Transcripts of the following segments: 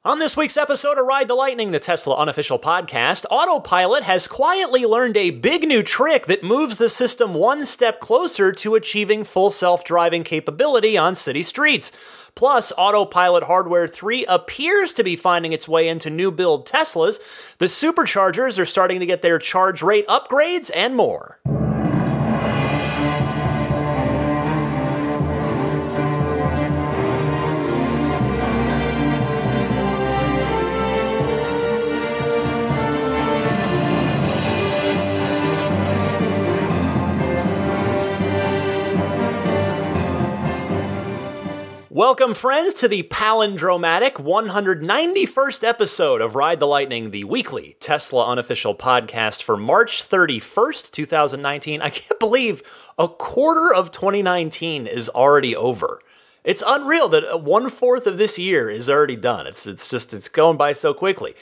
On this week's episode of Ride the Lightning, the Tesla unofficial podcast, Autopilot has quietly learned a big new trick that moves the system one step closer to achieving full self-driving capability on city streets. Plus, Autopilot Hardware 3 appears to be finding its way into new build Teslas, the Superchargers are starting to get their charge rate upgrades, and more. Welcome, friends, to the palindromatic 191st episode of Ride the Lightning, the weekly Tesla unofficial podcast for March 31st, 2019. I can't believe a quarter of 2019 is already over. It's unreal that 1/4 of this year is already done. It's going by so quickly.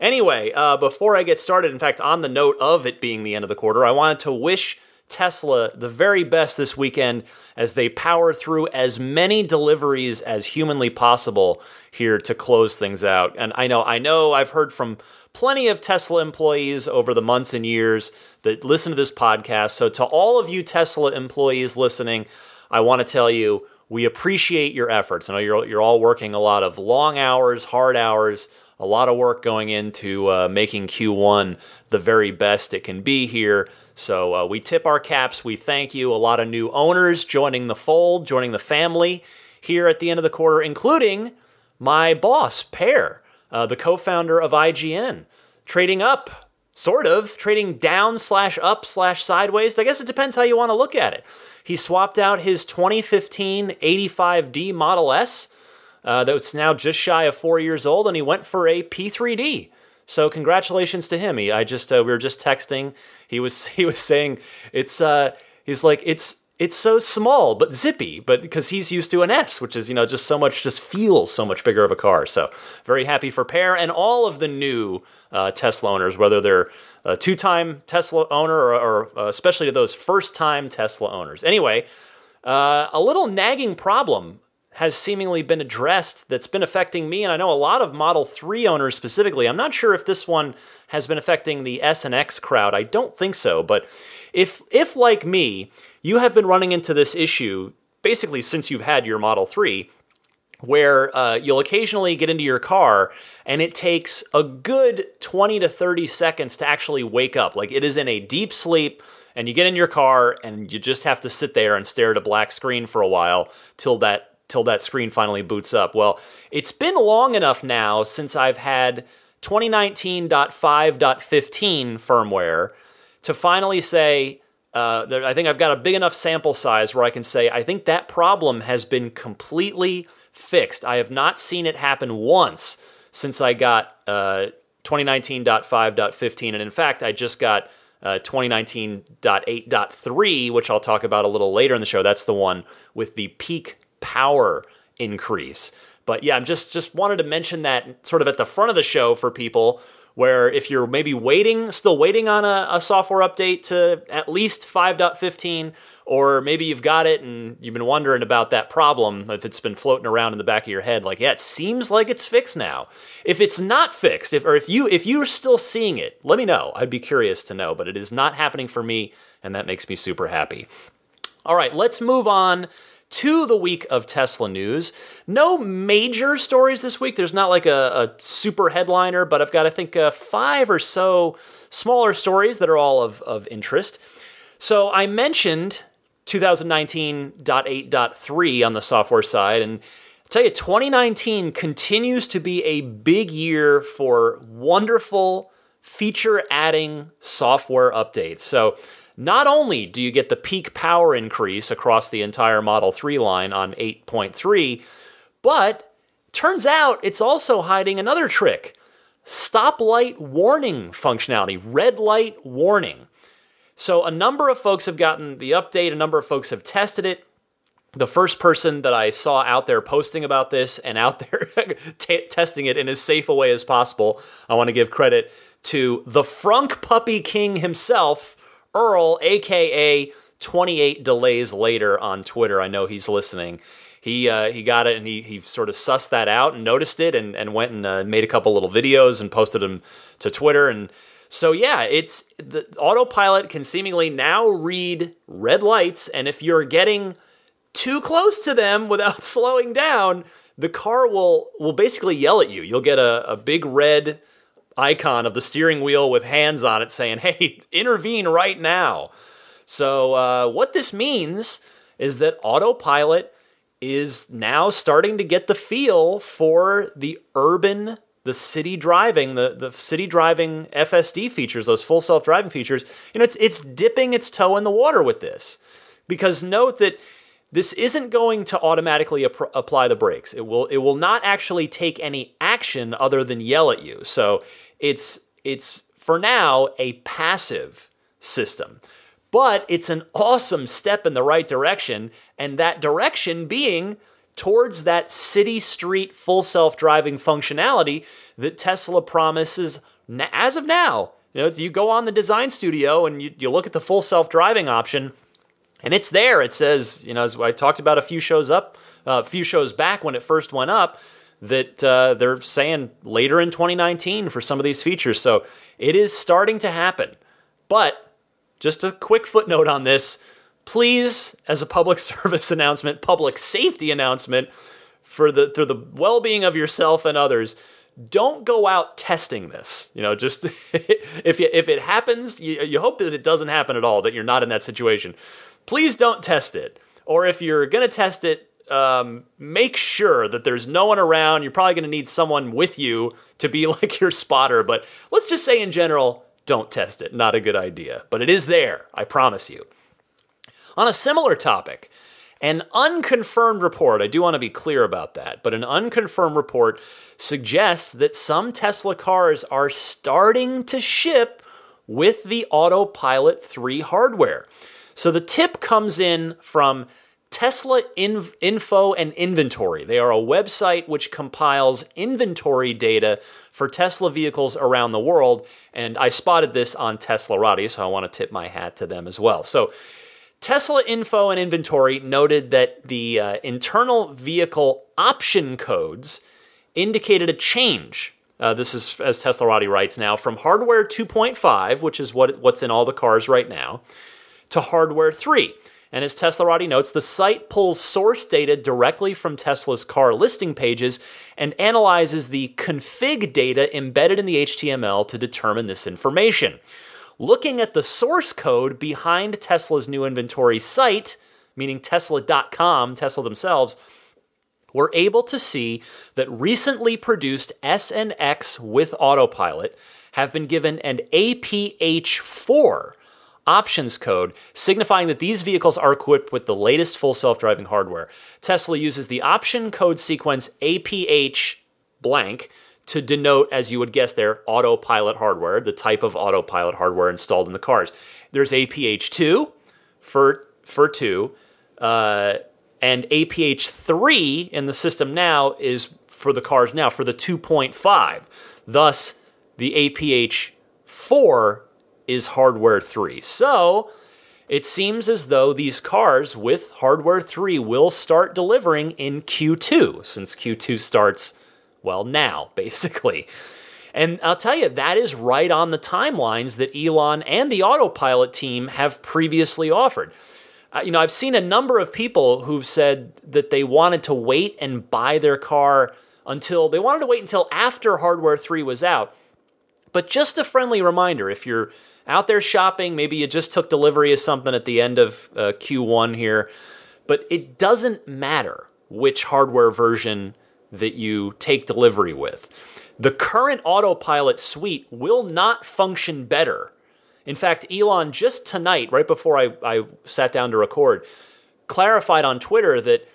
Anyway, before I get started, in fact, on the note of it being the end of the quarter, I wanted to wish Tesla the very best this weekend as they power through as many deliveries as humanly possible here to close things out. And I know I've heard from plenty of Tesla employees over the months and years that listen to this podcast. So to all of you Tesla employees listening, I want to tell you, we appreciate your efforts. I know you're all working a lot of long hours, hard hours, a lot of work going into making Q1 the very best it can be here. So we tip our caps. We thank you. A lot of new owners joining the fold, joining the family here at the end of the quarter, including my boss, Per, the co-founder of IGN, trading up, sort of, trading down/up/sideways. I guess it depends how you want to look at it. He swapped out his 2015 85D Model S, that's now just shy of 4 years old, and he went for a P3D. So congratulations to him. We were just texting. He was saying it's so small but zippy, but because he's used to an S, which is just feels so much bigger of a car. So very happy for Per and all of the new Tesla owners, whether they're a two-time Tesla owner or especially to those first-time Tesla owners. Anyway, a little nagging problem has seemingly been addressed that's been affecting me, and I know a lot of Model 3 owners specifically. I'm not sure if this one has been affecting the S and X crowd. I don't think so, but if like me, you have been running into this issue basically since you've had your Model 3, where you'll occasionally get into your car and it takes a good 20 to 30 seconds to actually wake up. Like it is in a deep sleep, and you get in your car and you just have to sit there and stare at a black screen for a while till that screen finally boots up. Well, it's been long enough now since I've had 2019.5.15 firmware to finally say, I think I've got a big enough sample size where I can say, I think that problem has been completely fixed. I have not seen it happen once since I got 2019.5.15. And in fact, I just got 2019.8.3, which I'll talk about a little later in the show. That's the one with the peak power increase. But yeah, I'm just wanted to mention that sort of at the front of the show for people, where if you're maybe still waiting on a software update to at least 5.15, or maybe you've got it and you've been wondering about that problem, if it's been floating around in the back of your head, like, yeah, it seems like it's fixed now. If it's not fixed, if you're still seeing it, let me know. I'd be curious to know, but it is not happening for me, and that makes me super happy. All right, let's move on to the week of Tesla news. No major stories this week. There's not like a super headliner, but I've got, I think, 5 or so smaller stories that are all of interest. So I mentioned 2019.8.3 on the software side, and I'll tell you, 2019 continues to be a big year for wonderful feature-adding software updates. So not only do you get the peak power increase across the entire Model 3 line on 8.3, but turns out it's also hiding another trick: stoplight warning functionality, red light warning. So a number of folks have gotten the update, a number of folks have tested it. The first person that I saw out there posting about this and out there testing it in as safe a way as possible, I want to give credit to the Frunk Puppy King himself, Earl, a.k.a. 28 Delays Later on Twitter. I know he's listening. he got it, and he sort of sussed that out and noticed it, and went and made a couple little videos and posted them to Twitter. And so yeah, it's the Autopilot can seemingly now read red lights, and if you're getting too close to them without slowing down, the car will basically yell at you. You'll get a big red icon of the steering wheel with hands on it saying, "Hey, intervene right now." So what this means is that Autopilot is now starting to get the feel for the city driving, the city driving FSD features, those full self-driving features. It's dipping its toe in the water with this. Because note that this isn't going to automatically apply the brakes. It will not actually take any action other than yell at you. So it's for now a passive system. But it's an awesome step in the right direction, and that direction being towards that city street full self-driving functionality that Tesla promises as of now. You go on the design studio and you look at the full self-driving option, and it's there. It says, as I talked about a few shows back when it first went up, that they're saying later in 2019 for some of these features. So it is starting to happen. But just a quick footnote on this, please, as a public service announcement, public safety announcement, for the well-being of yourself and others, don't go out testing this. Just if it happens, you hope that it doesn't happen at all, that you're not in that situation. Please don't test it. Or if you're going to test it, make sure that there's no one around. You're probably going to need someone with you to be like your spotter. But let's just say in general, don't test it. Not a good idea. But it is there, I promise you. On a similar topic, an unconfirmed report, I do want to be clear about that, but an unconfirmed report suggests that some Tesla cars are starting to ship with the Autopilot 3 hardware. So the tip comes in from Tesla Info and Inventory. They are a website which compiles inventory data for Tesla vehicles around the world, and I spotted this on Teslarati, so I want to tip my hat to them as well. So Tesla Info and Inventory noted that the internal vehicle option codes indicated a change. This is, as Teslarati writes now, from hardware 2.5, which is what's in all the cars right now, to hardware 3. And as Teslarati notes, the site pulls source data directly from Tesla's car listing pages and analyzes the config data embedded in the HTML to determine this information. Looking at the source code behind Tesla's new inventory site, meaning Tesla.com, Tesla themselves, we're able to see that recently produced S and X with Autopilot have been given an APH4 options code, signifying that these vehicles are equipped with the latest full self-driving hardware. Tesla uses the option code sequence APH blank to denote, as you would guess there, Autopilot hardware, the type of Autopilot hardware installed in the cars. There's APH2 for 2, and APH3 in the system now is for the cars now, for the 2.5. Thus, the APH4 is hardware 3. So it seems as though these cars with hardware 3 will start delivering in Q2, since Q2 starts, well, now, basically. And I'll tell you, that is right on the timelines that Elon and the Autopilot team have previously offered. I've seen a number of people who've said that they wanted to wait and buy their car until after hardware 3 was out. But just a friendly reminder, if you're out there shopping, maybe you just took delivery of something at the end of Q1 here, but it doesn't matter which hardware version that you take delivery with. The current Autopilot suite will not function better. In fact, Elon just tonight, right before I sat down to record, clarified on Twitter that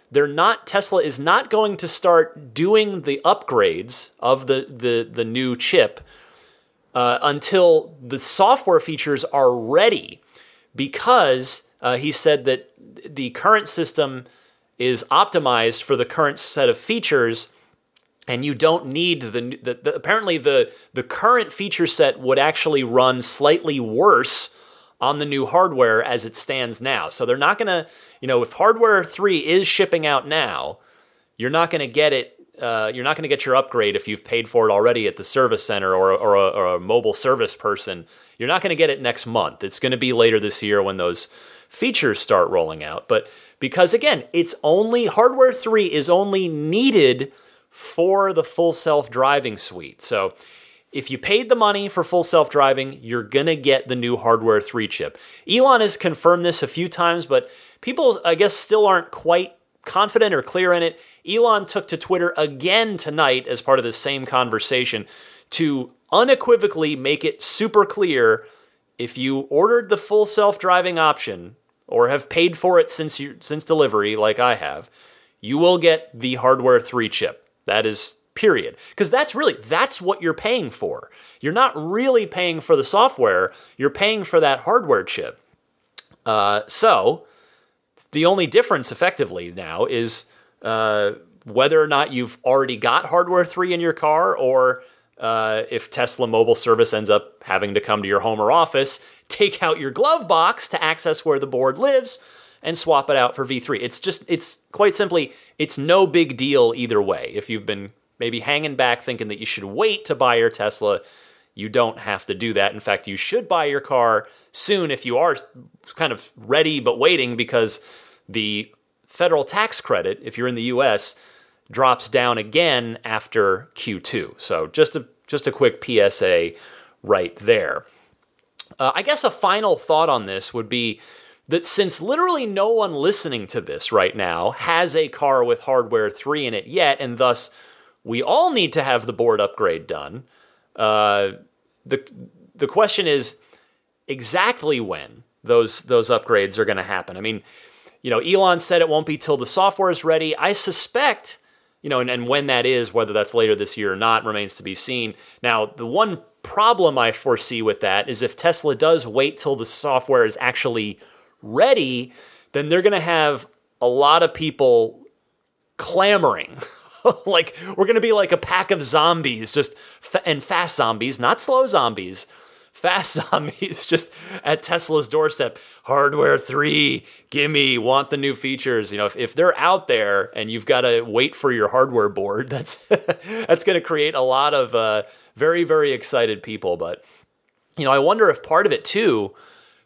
Tesla is not going to start doing the upgrades of the new chip until the software features are ready, because he said that the current system is optimized for the current set of features, and you don't need apparently the current feature set would actually run slightly worse on the new hardware as it stands now. So they're not going to, if hardware 3 is shipping out now, you're not going to get it. You're not going to get your upgrade if you've paid for it already at the service center or a mobile service person. You're not going to get it next month. It's going to be later this year when those features start rolling out. But because, again, Hardware 3 is only needed for the full self-driving suite. So if you paid the money for full self-driving, you're going to get the new Hardware 3 chip. Elon has confirmed this a few times, but people, I guess, still aren't quite confident or clear in it. Elon took to Twitter again tonight as part of this same conversation to unequivocally make it super clear, if you ordered the full self-driving option or have paid for it since delivery, like I have, you will get the Hardware 3 chip. That is period. Because that's what you're paying for. You're not really paying for the software, you're paying for that hardware chip. So the only difference effectively now is whether or not you've already got Hardware 3 in your car, or if Tesla mobile service ends up having to come to your home or office, take out your glove box to access where the board lives and swap it out for V3. It's quite simply, it's no big deal either way. If you've been maybe hanging back thinking that you should wait to buy your Tesla, you don't have to do that. In fact, you should buy your car soon if you are kind of ready but waiting, because the federal tax credit, if you're in the US, drops down again after Q2. So just a quick PSA right there. I guess a final thought on this would be that since literally no one listening to this right now has a car with Hardware 3 in it yet, and thus we all need to have the board upgrade done, the question is exactly when those upgrades are going to happen. I mean, Elon said it won't be till the software is ready. I suspect, and when that is, whether that's later this year or not, remains to be seen. Now, the one problem I foresee with that is if Tesla does wait till the software is actually ready, then they're going to have a lot of people clamoring. Like, we're going to be like a pack of zombies, and fast zombies, not slow zombies. Fast zombies just at Tesla's doorstep. Hardware 3, gimme, want the new features. If they're out there and you've got to wait for your hardware board, that's going to create a lot of very, very excited people. But, I wonder if part of it, too,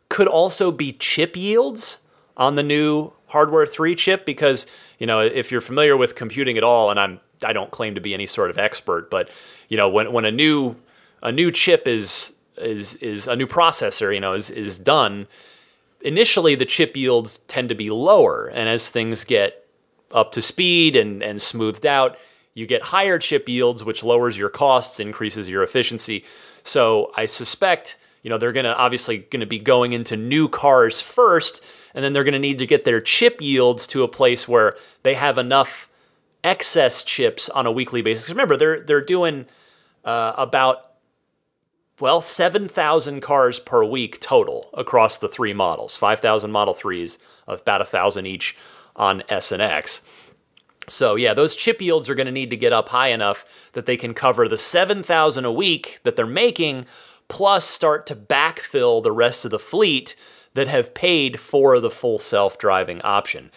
could also be chip yields on the new Hardware 3 chip, because, if you're familiar with computing at all, and I don't claim to be any sort of expert, but, when a new chip is a new processor, is done, initially the chip yields tend to be lower, and as things get up to speed and smoothed out, you get higher chip yields, which lowers your costs, increases your efficiency. So I suspect, they're obviously going to be going into new cars first, and then they're going to need to get their chip yields to a place where they have enough excess chips on a weekly basis. Remember, they're doing about 7,000 cars per week total across the three models. 5,000 Model 3s, about 1,000 each on S and X. So yeah, those chip yields are going to need to get up high enough that they can cover the 7,000 a week that they're making, plus start to backfill the rest of the fleet that have paid for the full self-driving option.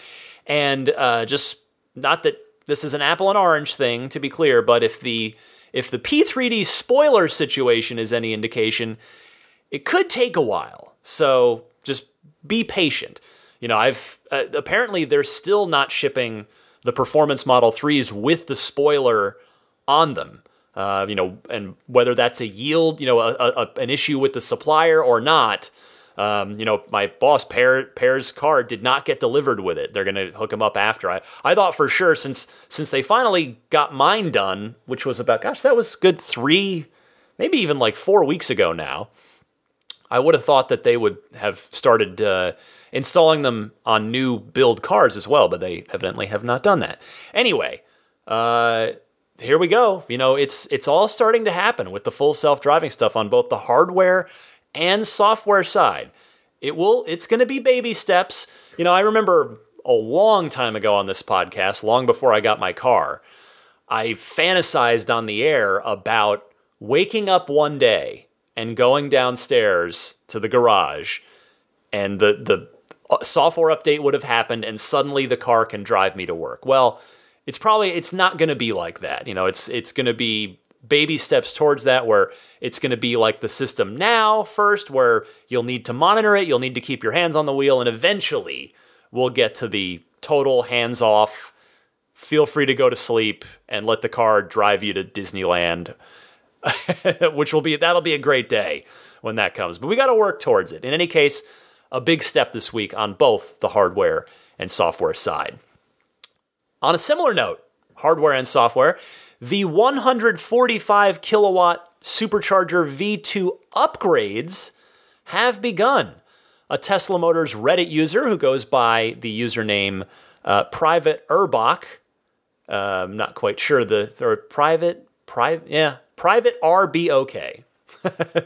And just, not that this is an apple and orange thing, to be clear, but if the P3D spoiler situation is any indication, it could take a while. So just be patient. Apparently they're still not shipping the performance Model 3s with the spoiler on them. And whether that's a yield, an issue with the supplier or not, my boss Pear's car did not get delivered with it. They're going to hook him up after. I thought for sure, since they finally got mine done, which was about, that was good 3, maybe even like 4 weeks ago now, I would have thought that they would have started installing them on new build cars as well, but they evidently have not done that. Anyway, here we go. It's all starting to happen with the full self-driving stuff on both the hardware and software side. It's going to be baby steps. I remember a long time ago on this podcast, long before I got my car, I fantasized on the air about waking up one day and going downstairs to the garage, and the software update would have happened, and suddenly the car can drive me to work. Well, it's not going to be like that. It's going to be baby steps towards that, where it's going to be like the system now first, where you'll need to monitor it, you'll need to keep your hands on the wheel, and eventually we'll get to the total hands off, feel free to go to sleep and let the car drive you to Disneyland, that'll be a great day when that comes. But we got to work towards it. In any case, a big step this week on both the hardware and software side. On a similar note, hardware and software, the 145 kilowatt Supercharger V2 upgrades have begun. A Tesla Motors Reddit user who goes by the username Private Urbach, I'm not quite sure Private RBOK.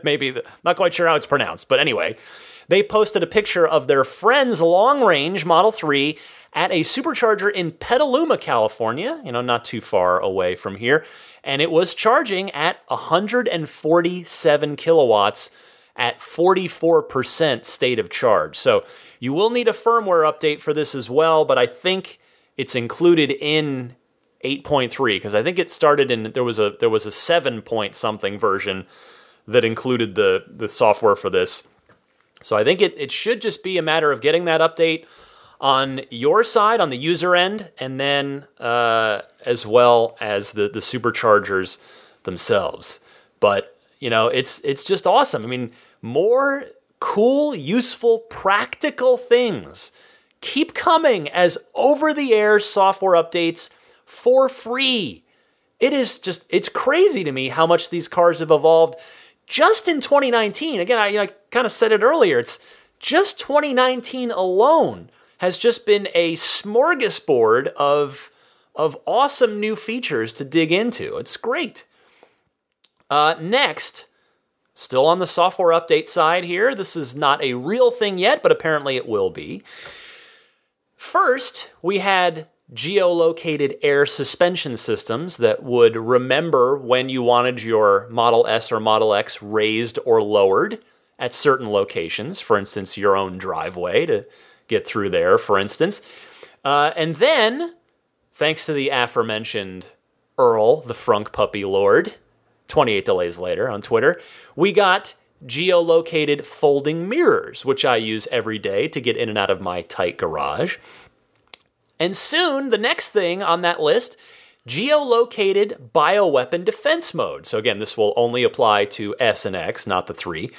Maybe, not quite sure how it's pronounced, but anyway, they posted a picture of their friend's long-range Model 3 at a supercharger in Petaluma, California, not too far away from here, and it was charging at 147 kilowatts at 44% state of charge. So you will need a firmware update for this as well, but I think it's included in 8.3, because I think it started in, there was a 7 point something version that included the software for this. So I think it should just be a matter of getting that update on your side, on the user end, and then as well as the superchargers themselves. But, it's just awesome. I mean, more cool, useful, practical things keep coming as over-the-air software updates for free. It's crazy to me how much these cars have evolved just in 2019. Again, I kind of said it earlier. It's just 2019 alone has just been a smorgasbord of awesome new features to dig into. It's great. Next, still on the software update side here. This is not a real thing yet, but apparently it will be. First, we had geolocated air suspension systems that would remember when you wanted your Model S or Model X raised or lowered at certain locations, for instance, your own driveway to get through there, for instance. And then, thanks to the aforementioned Earl, the Frunk Puppy Lord, 28 delays later on Twitter, we got geolocated folding mirrors, which I use every day to get in and out of my tight garage. And soon, the next thing on that list, geolocated bioweapon defense mode. So again, this will only apply to S and X, not the 3.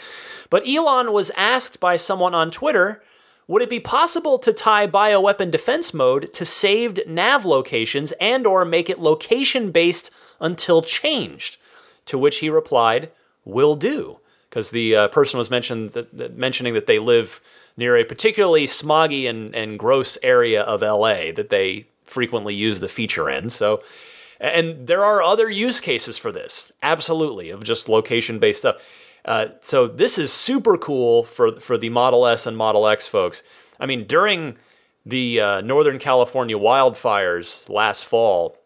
But Elon was asked by someone on Twitter, would it be possible to tie bioweapon defense mode to saved nav locations and or make it location-based until changed? To which he replied, will do. Because the person was mentioning that they live near a particularly smoggy and gross area of LA that they frequently use the feature in. So, and there are other use cases for this, absolutely, of just location-based stuff. So this is super cool for the Model S and Model X folks. I mean, during the Northern California wildfires last fall,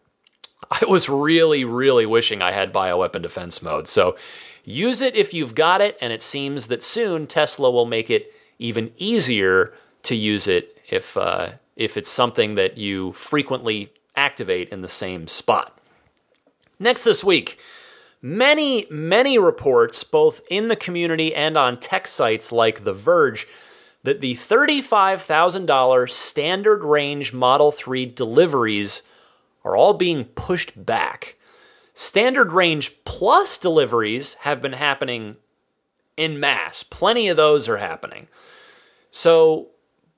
I was really, really wishing I had bioweapon defense mode. So use it if you've got it, and it seems that soon Tesla will make it even easier to use it if it's something that you frequently activate in the same spot. Next this week, many, many reports, both in the community and on tech sites like The Verge, that the $35,000 standard range Model 3 deliveries are all being pushed back. Standard range plus deliveries have been happening en masse. Plenty of those are happening. So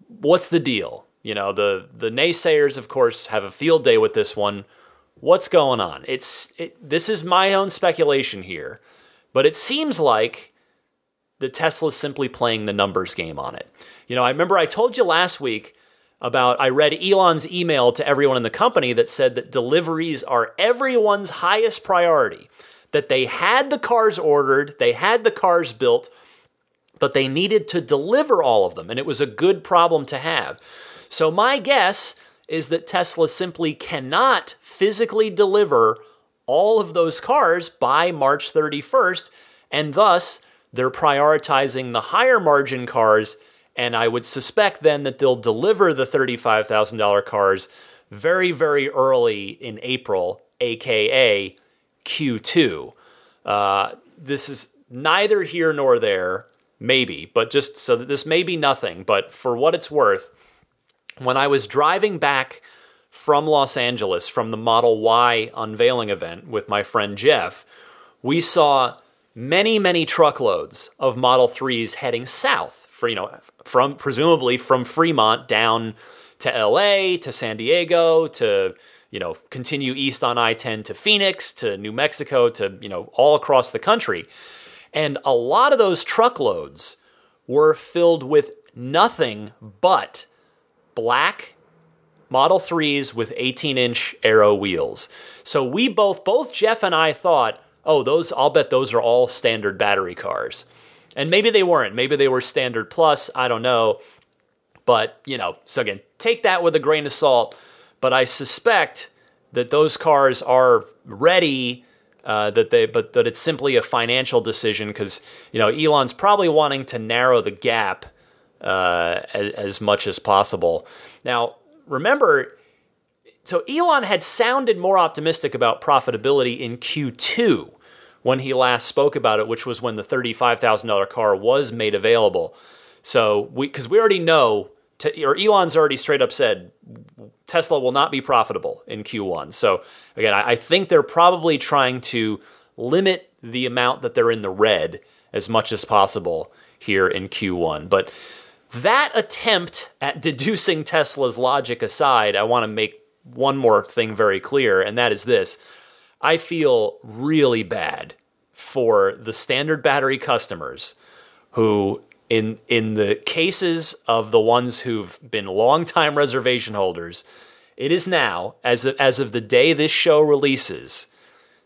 what's the deal? The naysayers, of course, have a field day with this one. What's going on? This is my own speculation here, but it seems like the Tesla's simply playing the numbers game on it. I remember I told you last week about, I read Elon's email to everyone in the company that said that deliveries are everyone's highest priority, that they had the cars ordered, they had the cars built, but they needed to deliver all of them, and it was a good problem to have. So my guess is that Tesla simply cannot physically deliver all of those cars by March 31st, and thus they're prioritizing the higher margin cars, and I would suspect then that they'll deliver the $35,000 cars very, very early in April, aka Q2. This is neither here nor there, maybe, but just so that this may be nothing, but for what it's worth, when I was driving back from Los Angeles from the Model Y unveiling event with my friend Jeff, we saw many, many truckloads of Model 3s heading south from presumably from Fremont down to LA, to San Diego, to, continue east on I-10 to Phoenix, to New Mexico, to, all across the country. And a lot of those truckloads were filled with nothing but black Model 3s with 18-inch aero wheels. So we both Jeff and I thought, I'll bet those are all standard battery cars. And maybe they weren't. Maybe they were standard plus. I don't know. But, so again, take that with a grain of salt. But I suspect that those cars are ready, but that it's simply a financial decision because, Elon's probably wanting to narrow the gap as much as possible. Now, remember, so Elon had sounded more optimistic about profitability in Q2 when he last spoke about it, which was when the $35,000 car was made available. So because we already know, or Elon's already straight up said, Tesla will not be profitable in Q1. So again, I think they're probably trying to limit the amount that they're in the red as much as possible here in Q1. But that attempt at deducing Tesla's logic aside, I want to make one more thing very clear, and that is this. I feel really bad for the standard battery customers who, in the cases of the ones who've been longtime reservation holders, it is now, as of the day this show releases,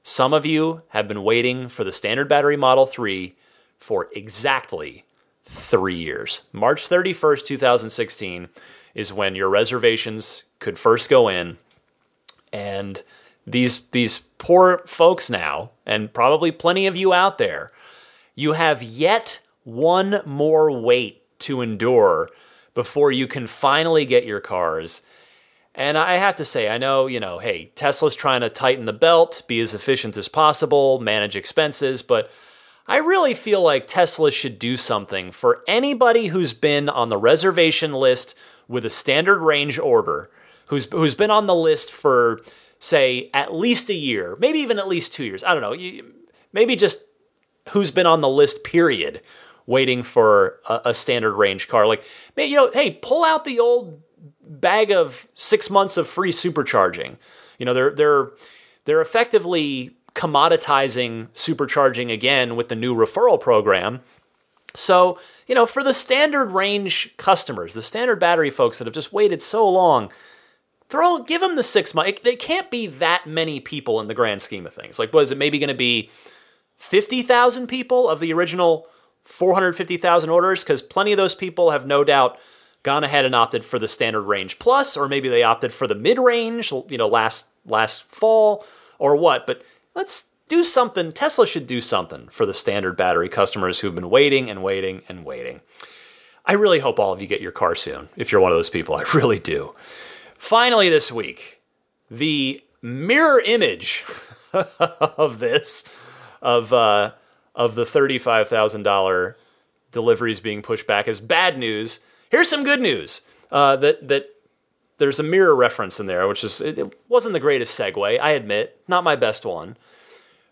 some of you have been waiting for the standard battery Model 3 for exactly 3 years. March 31st, 2016 is when your reservations could first go in. And these poor folks now, and probably plenty of you out there, you have yet one more wait to endure before you can finally get your cars. And I have to say, I know, hey, Tesla's trying to tighten the belt, be as efficient as possible, manage expenses, but I really feel like Tesla should do something for anybody who's been on the reservation list with a standard range order, who's been on the list for, say, at least a year, maybe even at least 2 years. I don't know. Maybe just who's been on the list, period, waiting for a standard range car. Like, hey, pull out the old bag of 6 months of free supercharging. They're effectively commoditizing supercharging again with the new referral program. So, for the standard range customers, the standard battery folks that have just waited so long, give them the 6 months. They can't be that many people in the grand scheme of things. Like, was it maybe going to be 50,000 people of the original 450,000 orders? Because plenty of those people have no doubt gone ahead and opted for the standard range plus, or maybe they opted for the mid-range, last fall, or what. But let's do something. Tesla should do something for the standard battery customers who've been waiting and waiting and waiting. I really hope all of you get your car soon, if you're one of those people. I really do. Finally this week, the mirror image of this, of the $35,000 deliveries being pushed back is bad news. Here's some good news. That there's a mirror reference in there, which is, it wasn't the greatest segue, I admit, not my best one.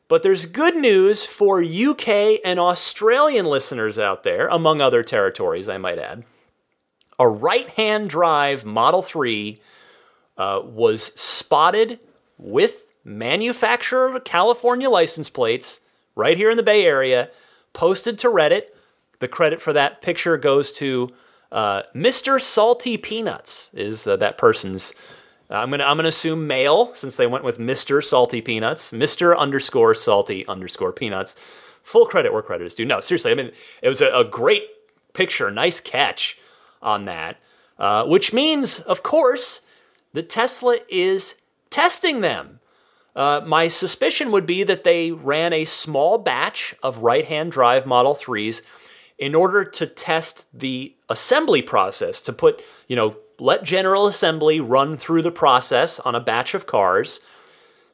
But there's good news for UK and Australian listeners out there, among other territories, I might add. A right-hand drive Model 3 was spotted with manufacturer of California license plates right here in the Bay Area, posted to Reddit. The credit for that picture goes to Mr. Salty Peanuts, is that person's. I'm gonna assume male, since they went with Mr. Salty Peanuts, Mr._Salty_Peanuts. Full credit where credit is due. No, seriously, I mean, it was a great picture, nice catch on that, which means, of course, that Tesla is testing them. My suspicion would be that they ran a small batch of right-hand drive Model 3s in order to test the assembly process, to put, let General Assembly run through the process on a batch of cars,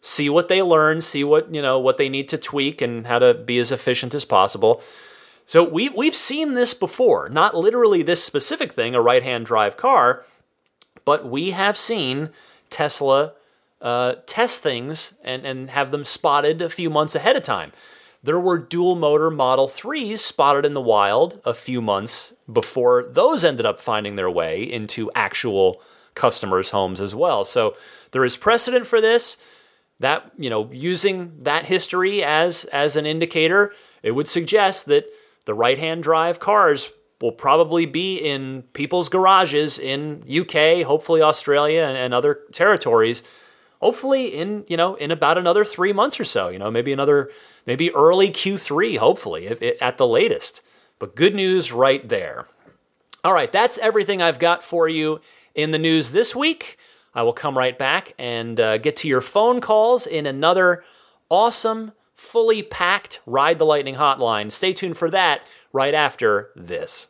see what they learn, see what they need to tweak and how to be as efficient as possible. So we've seen this before, not literally this specific thing, a right-hand drive car, but we have seen Tesla test things and have them spotted a few months ahead of time. There were dual motor Model 3s spotted in the wild a few months before those ended up finding their way into actual customers' homes as well. So there is precedent for this. That, using that history as an indicator, it would suggest that the right-hand drive cars will probably be in people's garages in UK, hopefully Australia and other territories, hopefully in about another 3 months or so, maybe early Q3, hopefully, at the latest. But good news right there. All right, that's everything I've got for you in the news this week. I will come right back and get to your phone calls in another awesome, fully packed Ride the Lightning hotline. Stay tuned for that right after this.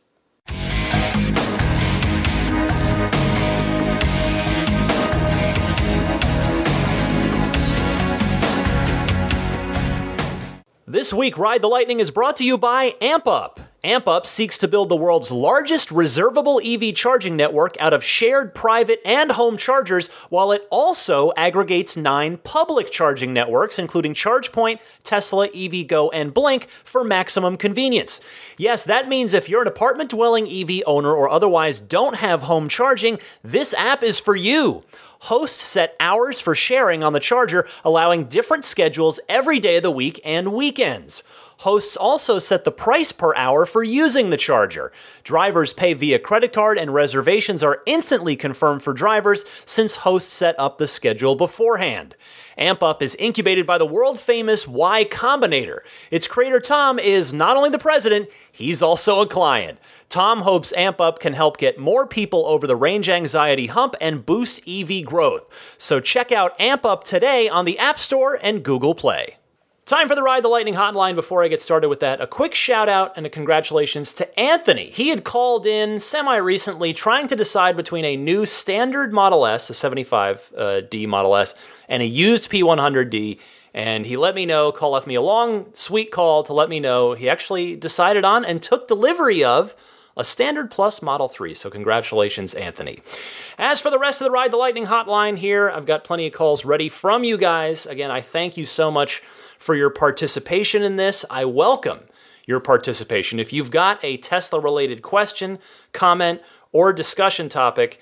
This week, Ride the Lightning is brought to you by AmpUp. AmpUp seeks to build the world's largest reservable EV charging network out of shared private and home chargers, while it also aggregates 9 public charging networks, including ChargePoint, Tesla, EVgo, and Blink, for maximum convenience. Yes, that means if you're an apartment-dwelling EV owner or otherwise don't have home charging, this app is for you. Hosts set hours for sharing on the charger, allowing different schedules every day of the week and weekends. Hosts also set the price per hour for using the charger. Drivers pay via credit card, and reservations are instantly confirmed for drivers since hosts set up the schedule beforehand. AmpUp is incubated by the world-famous Y Combinator. Its creator, Tom, is not only the president, he's also a client. Tom hopes AmpUp can help get more people over the range anxiety hump and boost EV growth. So check out AmpUp today on the App Store and Google Play. Time for the Ride the Lightning hotline. Before I get started with that, a quick shout out and a congratulations to Anthony. He had called in semi-recently trying to decide between a new standard Model S, a 75D Model S, and a used P100D. And he let me know, left me a long, sweet call to let me know he actually decided on and took delivery of a Standard Plus Model 3. So congratulations, Anthony. As for the rest of the Ride the Lightning hotline here, I've got plenty of calls ready from you guys. Again, I thank you so much for your participation in this. I welcome your participation. If you've got a Tesla-related question, comment, or discussion topic,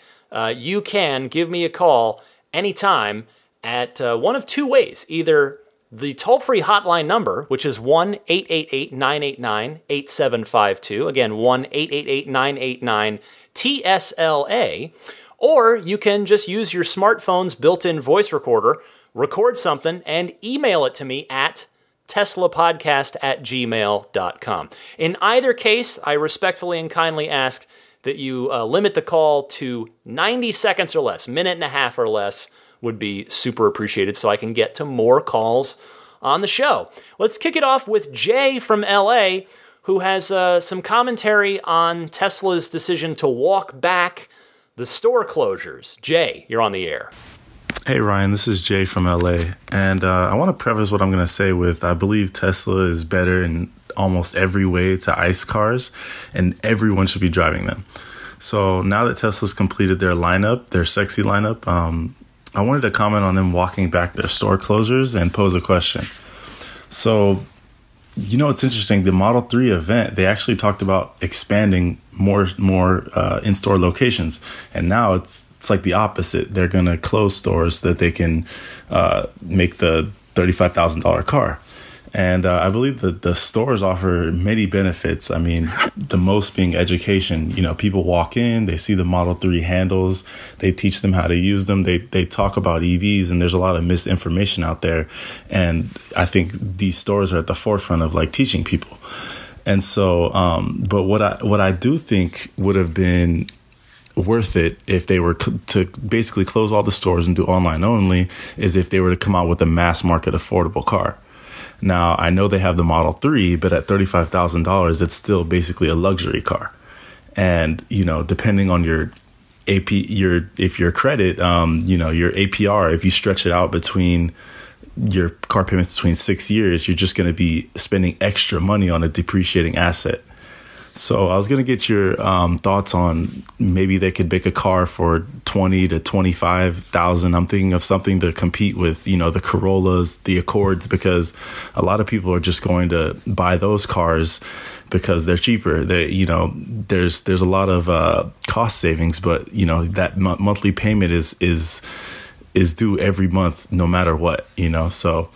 you can give me a call anytime at one of two ways. Either the toll-free hotline number, which is 1-888-989-8752. Again, 1-888-989-TSLA. Or you can just use your smartphone's built-in voice recorder, record something, and email it to me at teslapodcast@gmail.com. In either case, I respectfully and kindly ask that you limit the call to 90 seconds or less. Minute and a half or less would be super appreciated so I can get to more calls on the show. Let's kick it off with Jay from LA, who has some commentary on Tesla's decision to walk back the store closures. Jay, you're on the air. Hey Ryan, this is Jay from LA, and I want to preface what I'm going to say with I believe Tesla is better in almost every way to ICE cars, and everyone should be driving them. So now that Tesla's completed their lineup, their sexy lineup, I wanted to comment on them walking back their store closures and pose a question. So, it's interesting. The Model 3 event, they actually talked about expanding more in-store locations, and now it's like the opposite. They're going to close stores so that they can make the $35,000 car. And I believe that the stores offer many benefits. I mean, the most being education. People walk in, they see the Model 3 handles, they teach them how to use them. They talk about EVs, and there's a lot of misinformation out there. And I think these stores are at the forefront of teaching people. And so, but what I do think would have been worth it if they were to basically close all the stores and do online only is if they were to come out with a mass market affordable car. Now, I know they have the Model 3, but at $35,000, it's still basically a luxury car. And, depending on your if your credit, your APR, if you stretch it out between your car payments between 6 years, you're just going to be spending extra money on a depreciating asset. So I was going to get your thoughts on maybe they could make a car for 20 to 25,000. I'm thinking of something to compete with, the Corollas, the Accords, because a lot of people are just going to buy those cars because they're cheaper. There's a lot of cost savings, but that monthly payment is due every month, no matter what. So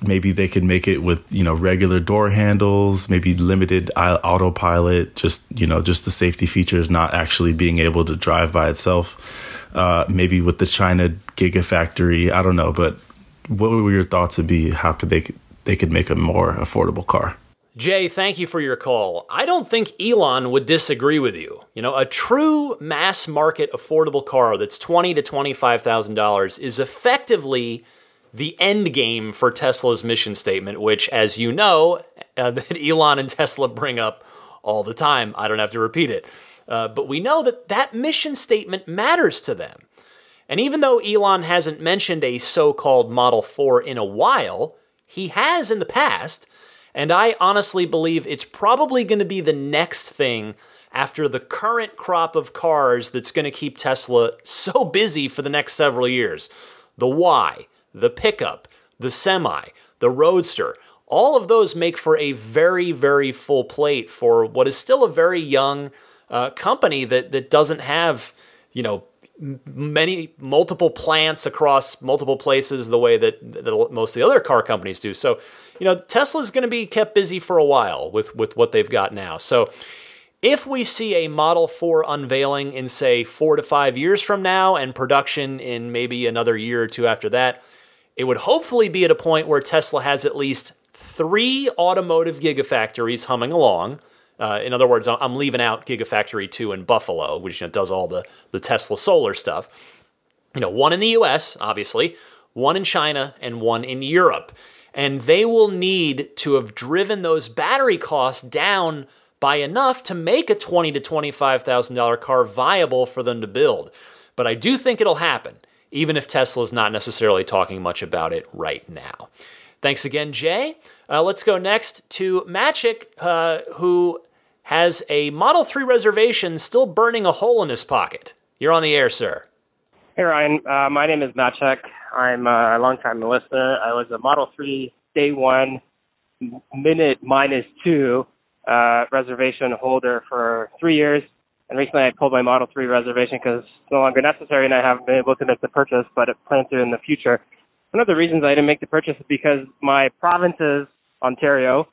maybe they could make it with regular door handles, maybe limited autopilot, just the safety features, not actually being able to drive by itself. Maybe with the China Gigafactory, I don't know. But what would your thoughts would be? How could they could make a more affordable car? Jay, thank you for your call. I don't think Elon would disagree with you. A true mass market affordable car that's $20,000 to $25,000 is effectively the end game for Tesla's mission statement, which, as you know, that Elon and Tesla bring up all the time. I don't have to repeat it. But we know that mission statement matters to them. And even though Elon hasn't mentioned a so-called Model 4 in a while, he has in the past. And I honestly believe it's probably going to be the next thing after the current crop of cars that's going to keep Tesla so busy for the next several years. The Y, the pickup, the semi, the roadster, all of those make for a very, very full plate for what is still a very young company that doesn't have, multiple plants across multiple places the way that most of the other car companies do. So, Tesla's going to be kept busy for a while with what they've got now. So if we see a Model 4 unveiling in, say, 4 to 5 years from now and production in maybe another year or two after that, it would hopefully be at a point where Tesla has at least 3 automotive gigafactories humming along. In other words, I'm leaving out Gigafactory 2 in Buffalo, which does all the Tesla solar stuff. One in the US, obviously, one in China, and one in Europe. And they will need to have driven those battery costs down by enough to make a $20,000 to $25,000 car viable for them to build. But I do think it'll happen, even if Tesla's not necessarily talking much about it right now. Thanks again, Jay. Let's go next to Machik, who has a Model 3 reservation still burning a hole in his pocket. You're on the air, sir. Hey, Ryan. My name is Machik. I'm a longtime listener. I was a Model 3 day one, minute -2 reservation holder for 3 years. And recently I pulled my Model 3 reservation because it's no longer necessary and I haven't been able to make the purchase, but I plan to in the future. One of the reasons I didn't make the purchase is because my province's Ontario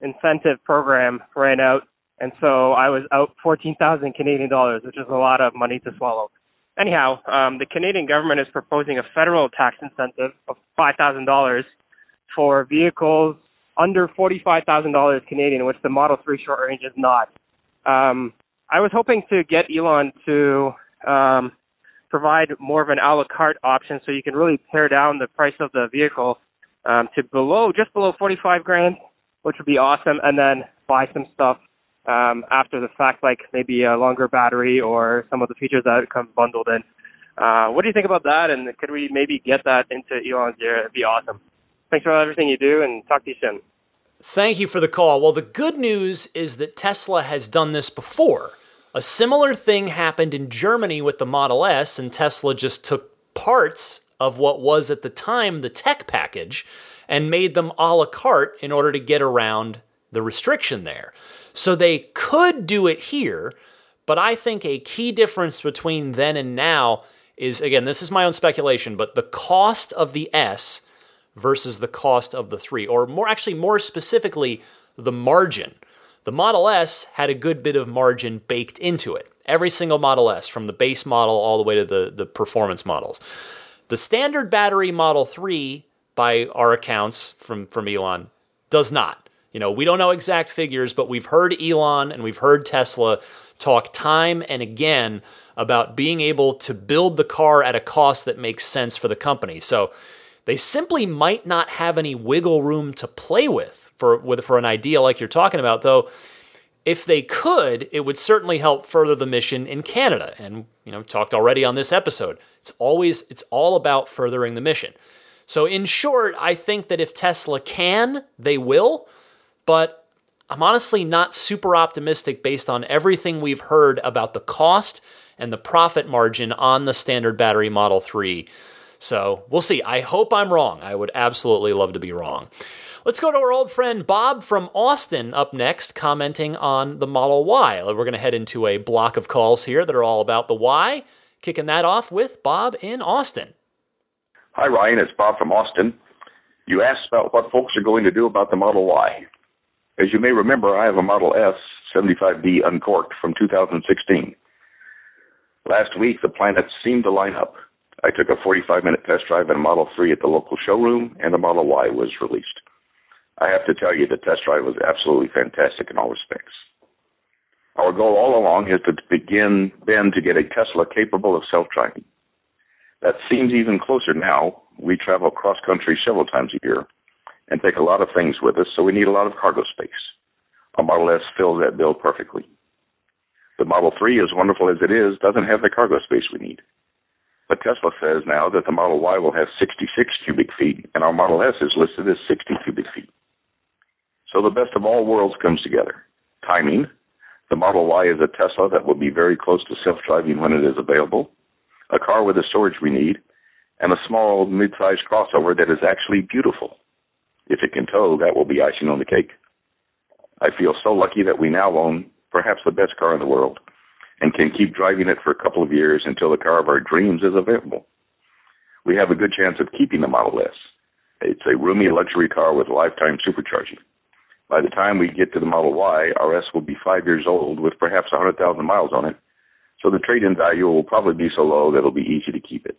incentive program ran out, and so I was out 14,000 Canadian dollars, which is a lot of money to swallow. Anyhow, the Canadian government is proposing a federal tax incentive of $5,000 for vehicles under $45,000 Canadian, which the Model 3 short range is not. I was hoping to get Elon to provide more of an a la carte option so you can really pare down the price of the vehicle to just below 45 grand, which would be awesome, and then buy some stuff after the fact, like maybe a longer battery or some of the features that come bundled in. What do you think about that, and could we maybe get that into Elon's ear? It'd be awesome. Thanks for everything you do, and talk to you soon. Thank you for the call. Well, the good news is that Tesla has done this before. A similar thing happened in Germany with the Model S, and Tesla just took parts of what was at the time the tech package and made them a la carte in order to get around the restriction there. So they could do it here, but I think a key difference between then and now is, again, this is my own speculation, but the cost of the S versus the cost of the 3, or more specifically, the margin. The Model S had a good bit of margin baked into it. Every single Model S, from the base model all the way to the performance models. The standard battery Model 3, by our accounts from Elon, does not. We don't know exact figures, but we've heard Elon and we've heard Tesla talk time and again about being able to build the car at a cost that makes sense for the company. So they simply might not have any wiggle room to play with for an idea like you're talking about, though. if they could, it would certainly help further the mission in Canada. And, talked already on this episode. It's all about furthering the mission. So in short, I think that if Tesla can, they will. But I'm honestly not super optimistic based on everything we've heard about the cost and the profit margin on the standard battery Model 3. So we'll see. I hope I'm wrong. I would absolutely love to be wrong. Let's go to our old friend Bob from Austin up next, commenting on the Model Y. We're going to head into a block of calls here that are all about the Y. Kicking that off with Bob in Austin. Hi, Ryan. It's Bob from Austin. You asked about what folks are going to do about the Model Y. As you may remember, I have a Model S 75D uncorked from 2016. Last week, the planets seemed to line up. I took a 45-minute test drive in a Model 3 at the local showroom, and the Model Y was released. I have to tell you, the test drive was absolutely fantastic in all respects. Our goal all along is to begin then to get a Tesla capable of self-driving. That seems even closer now. We travel cross-country several times a year and take a lot of things with us, so we need a lot of cargo space. A Model S fills that bill perfectly. The Model 3, as wonderful as it is, doesn't have the cargo space we need. But Tesla says now that the Model Y will have 66 cubic feet, and our Model S is listed as 60 cubic feet. So the best of all worlds comes together. Timing. The Model Y is a Tesla that will be very close to self-driving when it is available, a car with the storage we need, and a small, mid-sized crossover that is actually beautiful. If it can tow, that will be icing on the cake. I feel so lucky that we now own perhaps the best car in the world and can keep driving it for a couple of years until the car of our dreams is available. We have a good chance of keeping the Model S. It's a roomy luxury car with lifetime supercharging. By the time we get to the Model Y, our S will be 5 years old with perhaps 100,000 miles on it, so the trade-in value will probably be so low that it'll be easy to keep it.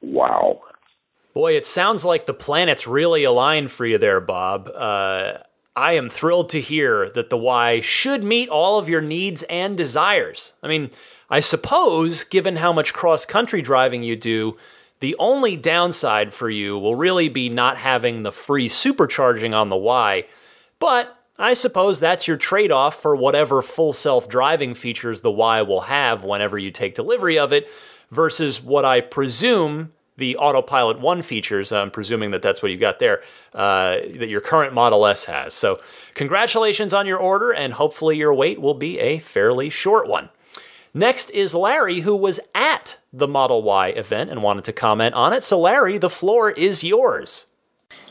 Wow. Boy, it sounds like the planets really aligned for you there, Bob. I am thrilled to hear that the Y should meet all of your needs and desires. I mean, I suppose, given how much cross-country driving you do, the only downside for you will really be not having the free supercharging on the Y. But I suppose that's your trade-off for whatever full self-driving features the Y will have whenever you take delivery of it, versus what I presume the Autopilot 1 features. I'm presuming that that's what you got there, that your current Model S has. So congratulations on your order, and hopefully your wait will be a fairly short one. Next is Larry, who was at the Model Y event and wanted to comment on it. So Larry, the floor is yours.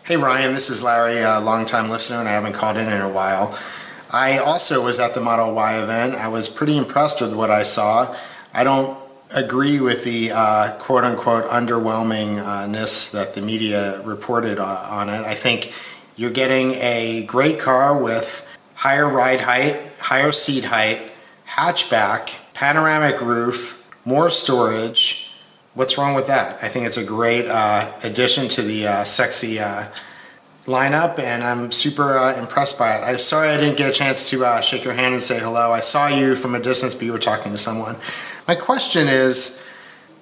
Hey Ryan, this is Larry, a longtime listener, and I haven't called in a while. I also was at the Model Y event. I was pretty impressed with what I saw. I don't agree with the quote-unquote underwhelmingness that the media reported on it. I think you're getting a great car with higher ride height, higher seat height, hatchback, panoramic roof, more storage. What's wrong with that? I think it's a great addition to the sexy lineup, and I'm super impressed by it. I'm sorry I didn't get a chance to shake your hand and say hello. I saw you from a distance, but you were talking to someone. My question is,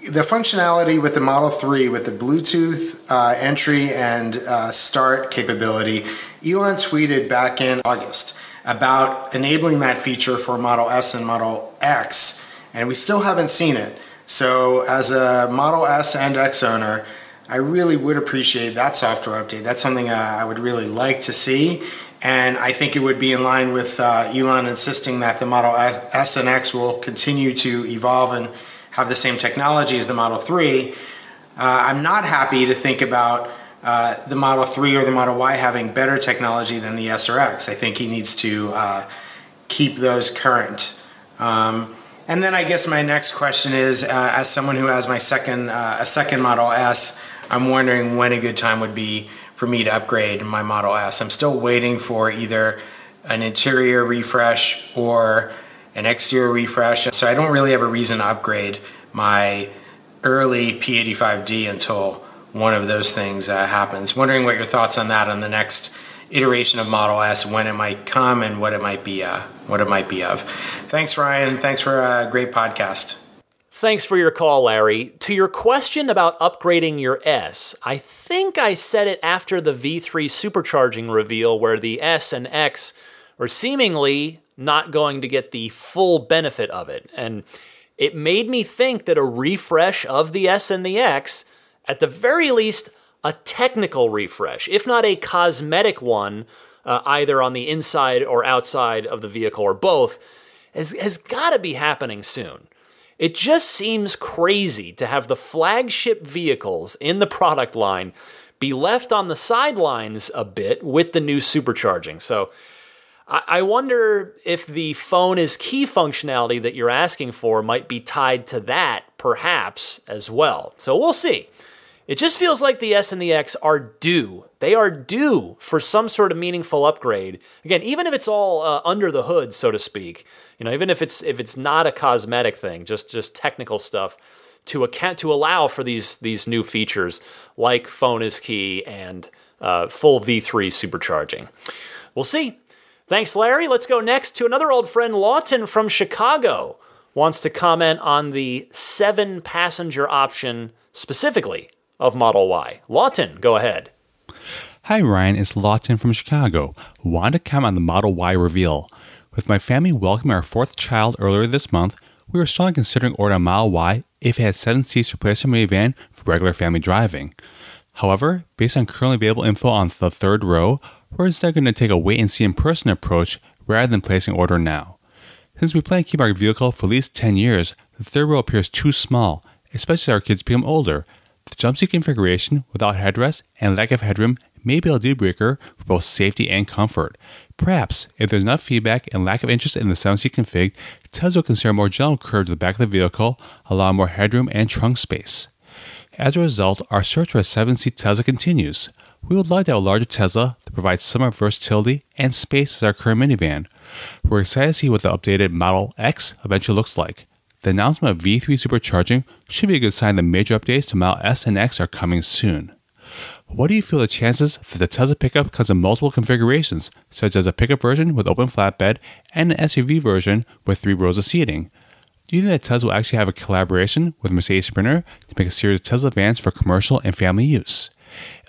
the functionality with the Model 3, with the Bluetooth entry and start capability, Elon tweeted back in August about enabling that feature for Model S and Model X, and we still haven't seen it. So as a Model S and X owner, I really would appreciate that software update. That's something I would really like to see. And I think it would be in line with Elon insisting that the Model S and X will continue to evolve and have the same technology as the Model 3. I'm not happy to think about the Model 3 or the Model Y having better technology than the S or X. I think he needs to keep those current. And then I guess my next question is, as someone who has my a second Model S, I'm wondering when a good time would be for me to upgrade my Model S. I'm still waiting for either an interior refresh or an exterior refresh, so I don't really have a reason to upgrade my early P85D until one of those things happens. Wondering what your thoughts on that on the next iteration of Model S, when it might come and what it might be of. Thanks, Ryan. Thanks for a great podcast. Thanks for your call, Larry. To your question about upgrading your S, I think I said it after the V3 supercharging reveal, where the S and X are seemingly not going to get the full benefit of it. And it made me think that a refresh of the S and the X, at the very least, a technical refresh, if not a cosmetic one, either on the inside or outside of the vehicle or both, has got to be happening soon. It just seems crazy to have the flagship vehicles in the product line be left on the sidelines a bit with the new supercharging. So I wonder if the phone is key functionality that you're asking for might be tied to that, perhaps, as well. So we'll see. It just feels like the S and the X are due. They are due for some sort of meaningful upgrade. Again, even if it's all under the hood, so to speak, even if it's not a cosmetic thing, just technical stuff to allow for these new features like phone is key and full V3 supercharging. We'll see. Thanks, Larry. Let's go next to another old friend, Lawton from Chicago. Wants to comment on the 7-passenger option specifically of Model Y. Lawton, go ahead. Hi Ryan, it's Lawton from Chicago. Wanted to comment on the Model Y reveal. With my family welcoming our 4th child earlier this month, we were strongly considering ordering a Model Y if it had 7 seats to replace our minivan for regular family driving. However, based on currently available info on the 3rd row, we're instead going to take a wait-and-see in-person approach rather than placing an order now. Since we plan to keep our vehicle for at least 10 years, the 3rd row appears too small, especially as our kids become older. The jump seat configuration without headrest and lack of headroom may be a deal breaker for both safety and comfort. Perhaps, if there's enough feedback and lack of interest in the 7-seat config, Tesla will consider a more general curve to the back of the vehicle, allowing more headroom and trunk space. As a result, our search for a 7-seat Tesla continues. We would love to have a larger Tesla that provides similar versatility and space as our current minivan. We're excited to see what the updated Model X eventually looks like. The announcement of V3 supercharging should be a good sign that major updates to Model S and X are coming soon. What do you feel the chances that the Tesla pickup comes in multiple configurations, such as a pickup version with open flatbed and an SUV version with 3 rows of seating? Do you think that Tesla will actually have a collaboration with Mercedes Sprinter to make a series of Tesla vans for commercial and family use?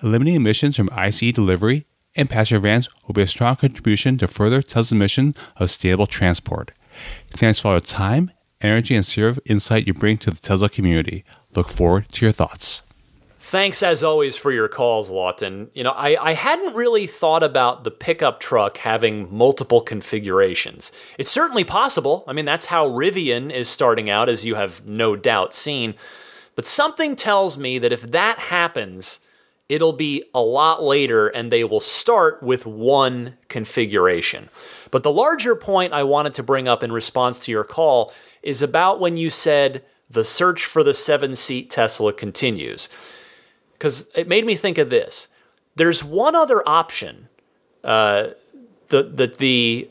Eliminating emissions from ICE delivery and passenger vans will be a strong contribution to further Tesla's mission of sustainable transport. Thanks for all your time, energy, and serious insight you bring to the Tesla community. Look forward to your thoughts. Thanks, as always, for your calls, Lawton. I hadn't really thought about the pickup truck having multiple configurations. It's certainly possible. I mean, that's how Rivian is starting out, as you have no doubt seen. But something tells me that if that happens, it'll be a lot later and they will start with one configuration. But the larger point I wanted to bring up in response to your call is about when you said the search for the 7-seat Tesla continues. Because it made me think of this. There's one other option that the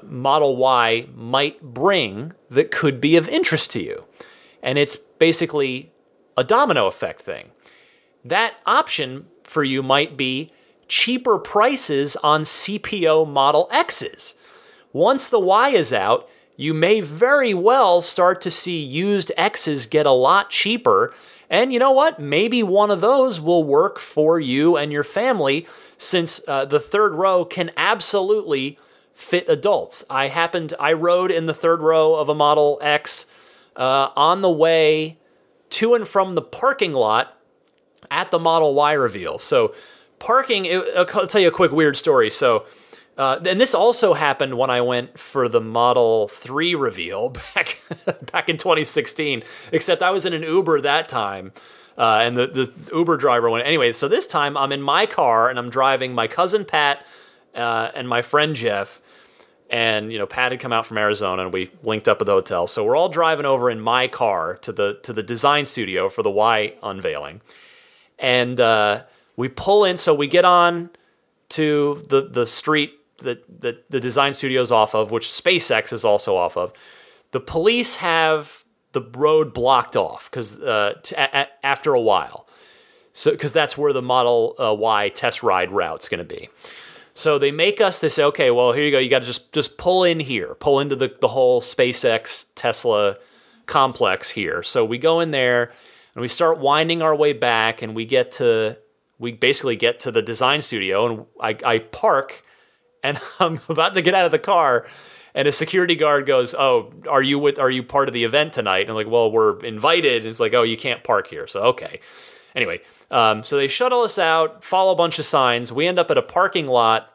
Model Y might bring that could be of interest to you. And it's basically a domino effect thing. That option for you might be cheaper prices on CPO Model X's. Once the Y is out, you may very well start to see used X's get a lot cheaper. And you know what? Maybe one of those will work for you and your family, since the 3rd row can absolutely fit adults. I rode in the 3rd row of a Model X on the way to and from the parking lot at the Model Y reveal. So parking, I'll tell you a quick weird story. So, and this also happened when I went for the Model 3 reveal back in 2016, except I was in an Uber that time, and the Uber driver went. Anyway, so this time I'm in my car, and I'm driving my cousin Pat and my friend Jeff, and Pat had come out from Arizona, and we linked up at the hotel. So we're all driving over in my car to the design studio for the Y unveiling, and we pull in. So we get on to the street that the design studio's off of, which SpaceX is also off of. The police have the road blocked off because after a while, so because that's where the Model Y test ride route's going to be. So they say, okay, well, here you go. You got to just pull in here, pull into the whole SpaceX Tesla complex here. So we go in there and we start winding our way back, and we basically get to the design studio, and I park. And I'm about to get out of the car, And a security guard goes, "Oh, are you part of the event tonight?" And I'm like, "Well, we're invited." And it's like, "Oh, you can't park here." So okay. Anyway, so they shuttle us out, follow a bunch of signs. We end up at a parking lot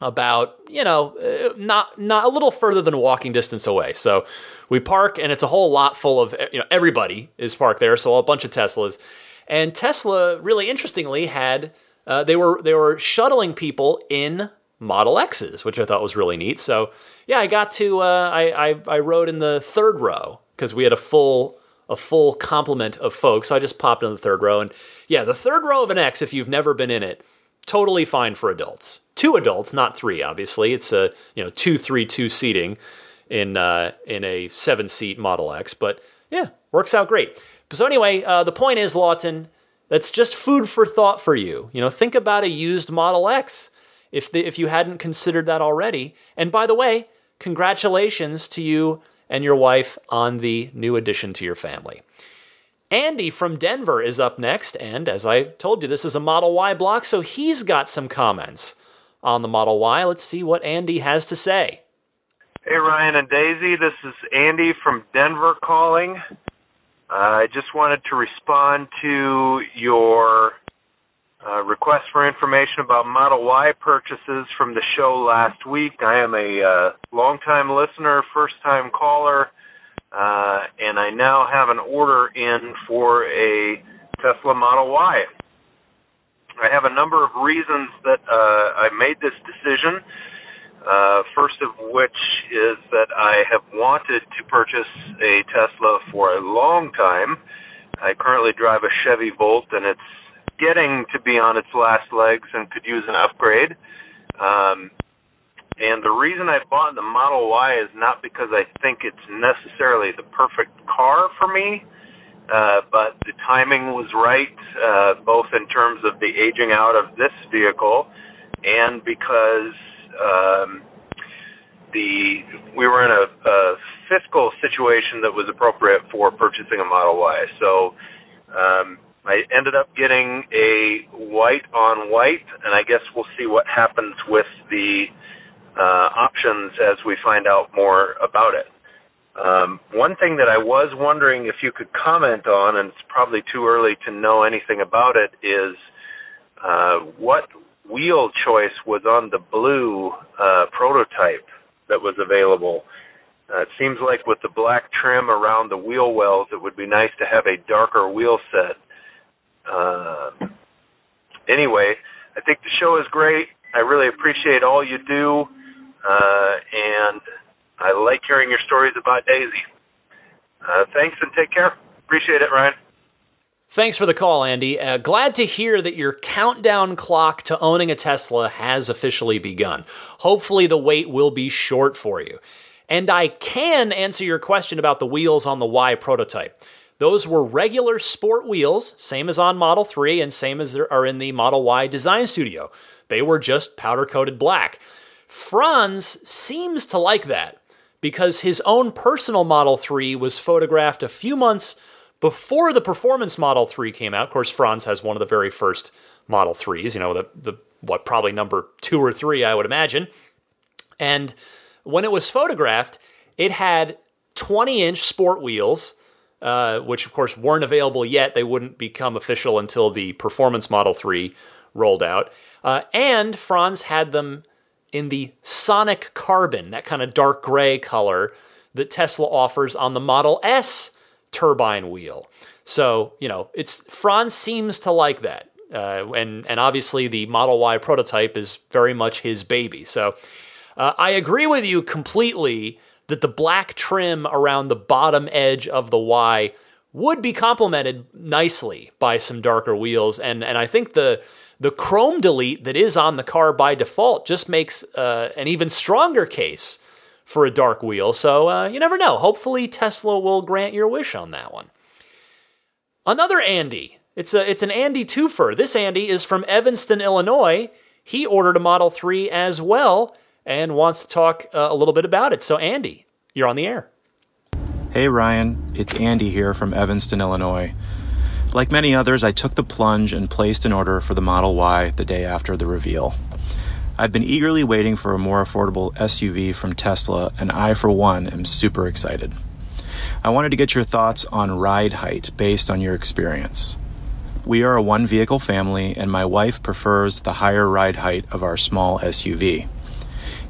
about, not a little further than walking distance away. So we park, and it's a whole lot full of, everybody is parked there. So a bunch of Teslas. And Tesla, really interestingly, had they were shuttling people in Model X's, which I thought was really neat. So yeah, I got to I rode in the third row because we had a full complement of folks. So I just popped in the third row, and yeah, the third row of an X, if you've never been in it, totally fine for adults. 2 adults, not 3. Obviously, it's a 2-3-2 seating in a 7-seat Model X, but yeah, works out great. So anyway, the point is, Lawton, that's just food for thought for you. Think about a used Model X if you hadn't considered that already. And by the way, congratulations to you and your wife on the new addition to your family. Andy from Denver is up next, and as I told you, this is a Model Y block, so he's got some comments on the Model Y. Let's see what Andy has to say. Hey, Ryan and Daisy, this is Andy from Denver calling. I just wanted to respond to your request for information about Model Y purchases from the show last week. I am a longtime listener, first-time caller, and I now have an order in for a Tesla Model Y. I have a number of reasons that I made this decision. First of which is that I have wanted to purchase a Tesla for a long time. I currently drive a Chevy Volt, and it's getting to be on its last legs and could use an upgrade. And the reason I bought the Model Y is not because I think it's necessarily the perfect car for me, but the timing was right, both in terms of the aging out of this vehicle and because we were in a fiscal situation that was appropriate for purchasing a Model Y. So I ended up getting a white on white, and I guess we'll see what happens with the options as we find out more about it. One thing that I was wondering if you could comment on, and it's probably too early to know anything about it, is what wheel choice was on the blue prototype that was available. It seems like with the black trim around the wheel wells, it would be nice to have a darker wheel set. Anyway, I think the show is great. I really appreciate all you do, and I like hearing your stories about Daisy. Thanks and take care. Appreciate it, Ryan. Thanks for the call, Andy. Glad to hear that your countdown clock to owning a Tesla has officially begun. Hopefully the wait will be short for you. And I can answer your question about the wheels on the Y prototype. Those were regular sport wheels, same as on Model 3 and same as are in the Model Y design studio. They were just powder-coated black. Franz seems to like that because his own personal Model 3 was photographed a few months before the performance Model 3 came out. Of course, Franz has one of the very first Model 3s, probably number 2 or 3, I would imagine. And when it was photographed, it had 20-inch sport wheels, which of course weren't available yet. They wouldn't become official until the performance Model 3 rolled out. And Franz had them in the Sonic Carbon, that kind of dark gray color that Tesla offers on the Model S turbine wheel. So, Franz seems to like that. And obviously the Model Y prototype is very much his baby. So I agree with you completely that the black trim around the bottom edge of the Y would be complemented nicely by some darker wheels. And I think the chrome delete that is on the car by default just makes an even stronger case for a dark wheel. So you never know. Hopefully Tesla will grant your wish on that one. Another Andy. It's an Andy twofer. This Andy is from Evanston, Illinois. He ordered a Model 3 as well and wants to talk a little bit about it. So Andy, you're on the air. Hey Ryan, it's Andy here from Evanston, Illinois. Like many others, I took the plunge and placed an order for the Model Y the day after the reveal. I've been eagerly waiting for a more affordable SUV from Tesla, and I, for one, am super excited. I wanted to get your thoughts on ride height based on your experience. We are a one-vehicle family, and my wife prefers the higher ride height of our small SUV.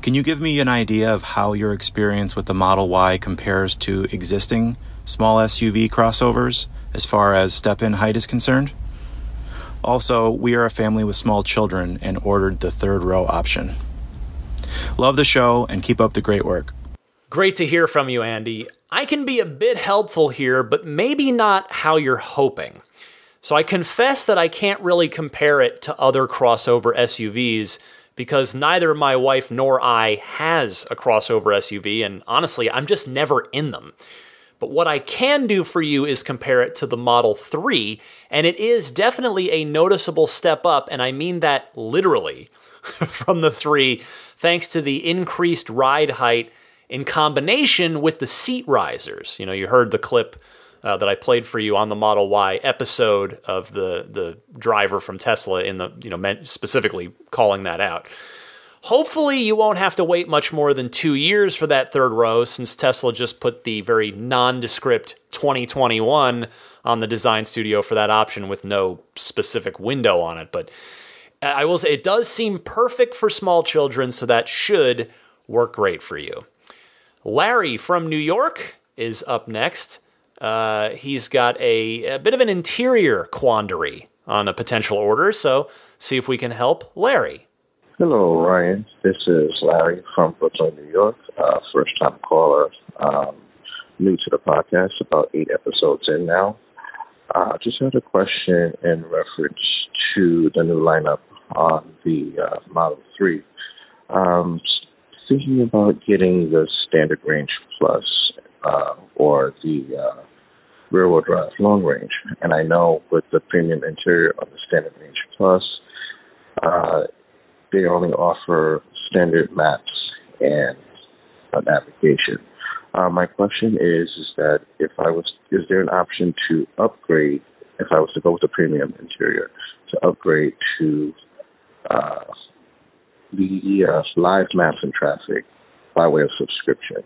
Can you give me an idea of how your experience with the Model Y compares to existing small SUV crossovers as far as step-in height is concerned? Also, we are a family with small children and ordered the third row option. Love the show and keep up the great work. Great to hear from you, Andy. I can be a bit helpful here, but maybe not how you're hoping. So I confess that I can't really compare it to other crossover SUVs because neither my wife nor I has a crossover SUV, and honestly, I'm just never in them. But what I can do for you is compare it to the Model 3, and it is definitely a noticeable step up, and I mean that literally, from the 3, thanks to the increased ride height in combination with the seat risers. You know, you heard the clip that I played for you on the Model Y episode of the driver from Tesla in the, specifically calling that out. Hopefully you won't have to wait much more than 2 years for that third row, since Tesla just put the very nondescript 2021 on the design studio for that option with no specific window on it. But I will say it does seem perfect for small children, so that should work great for you. Larry from New York is up next. He's got a bit of an interior quandary on a potential order, so see if we can help Larry. Hello, Ryan. This is Larry from Brooklyn, New York. First-time caller. New to the podcast, about 8 episodes in now. Just had a question in reference to the new lineup on the Model 3. Thinking about getting the Standard Range Plus or the rear-wheel drive long range. And I know with the premium interior on the Standard Range Plus, they only offer standard maps and navigation. My question is that is there an option to upgrade, if I was to go with the premium interior, to upgrade to the live maps and traffic by way of subscription?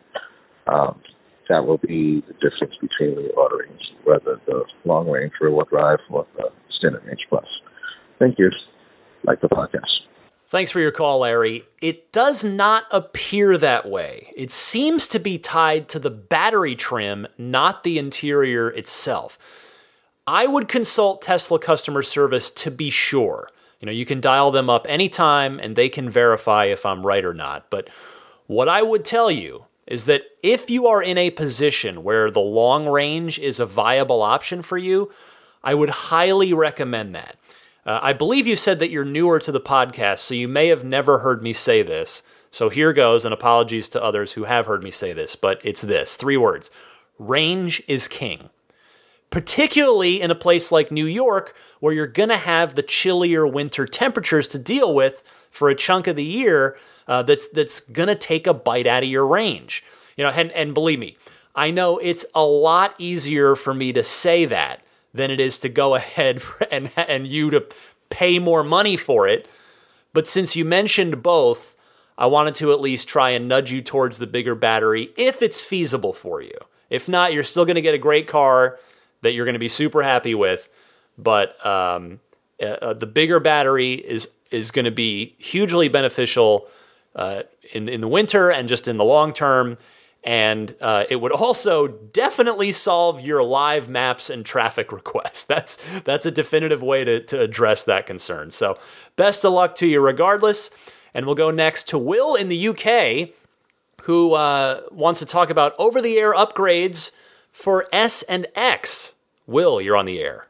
That will be the difference between the ordering, whether the long range rear-wheel drive or the Standard Range Plus. Thank you. Like the podcast. Thanks for your call, Larry. It does not appear that way. It seems to be tied to the battery trim, not the interior itself. I would consult Tesla customer service to be sure. You can dial them up anytime and they can verify if I'm right or not. But what I would tell you is that if you are in a position where the long range is a viable option for you, I would highly recommend that. I believe you said that you're newer to the podcast, so you may have never heard me say this. So here goes, and apologies to others who have heard me say this, but it's this, 3 words. Range is king. Particularly in a place like New York, where you're going to have the chillier winter temperatures to deal with for a chunk of the year that's going to take a bite out of your range. And believe me, I know it's a lot easier for me to say that than it is to go ahead and you to pay more money for it. But since you mentioned both, I wanted to at least try and nudge you towards the bigger battery if it's feasible for you. If not, you're still going to get a great car that you're going to be super happy with. But the bigger battery is going to be hugely beneficial in the winter and just in the long term. And it would also definitely solve your live maps and traffic requests. That's a definitive way to address that concern. So best of luck to you regardless. And we'll go next to Will in the UK, who wants to talk about over-the-air upgrades for S and X. Will, you're on the air.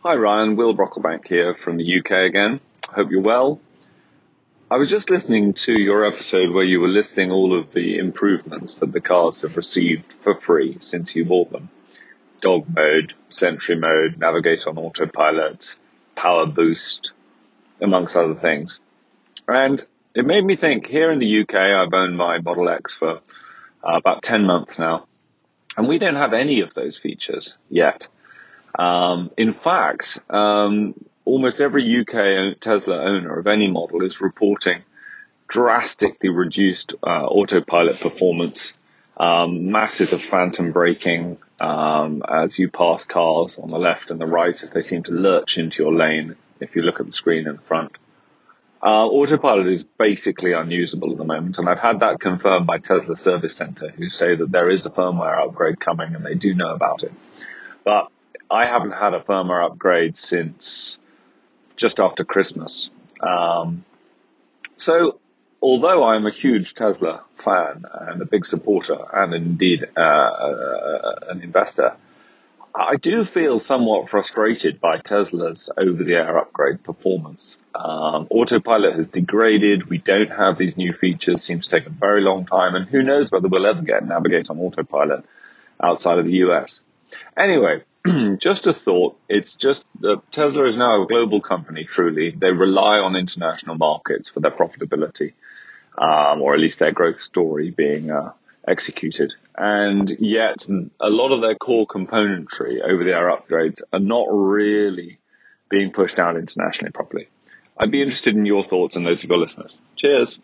Hi, Ryan. Will Brocklebank here from the UK again. Hope you're well. I was just listening to your episode where you were listing all of the improvements that the cars have received for free since you bought them. Dog mode, Sentry mode, navigate on autopilot, power boost, amongst other things. And it made me think, here in the UK, I've owned my Model X for about 10 months now, and we don't have any of those features yet. In fact, almost every UK Tesla owner of any model is reporting drastically reduced autopilot performance, masses of phantom braking as you pass cars on the left and the right as they seem to lurch into your lane if you look at the screen in the front. Autopilot is basically unusable at the moment, and I've had that confirmed by Tesla Service Center, who say that there is a firmware upgrade coming and they do know about it. But I haven't had a firmware upgrade since just after Christmas. So although I'm a huge Tesla fan and a big supporter and indeed an investor, I do feel somewhat frustrated by Tesla's over-the-air upgrade performance. Autopilot has degraded. We don't have these new features. Seems to take a very long time. And who knows whether we'll ever get Navigate on Autopilot outside of the US. Anyway, just a thought. It's just that Tesla is now a global company, truly. They rely on international markets for their profitability, or at least their growth story being executed. And yet a lot of their core componentry over the air upgrades are not really being pushed out internationally properly. I'd be interested in your thoughts and those of your listeners. Cheers.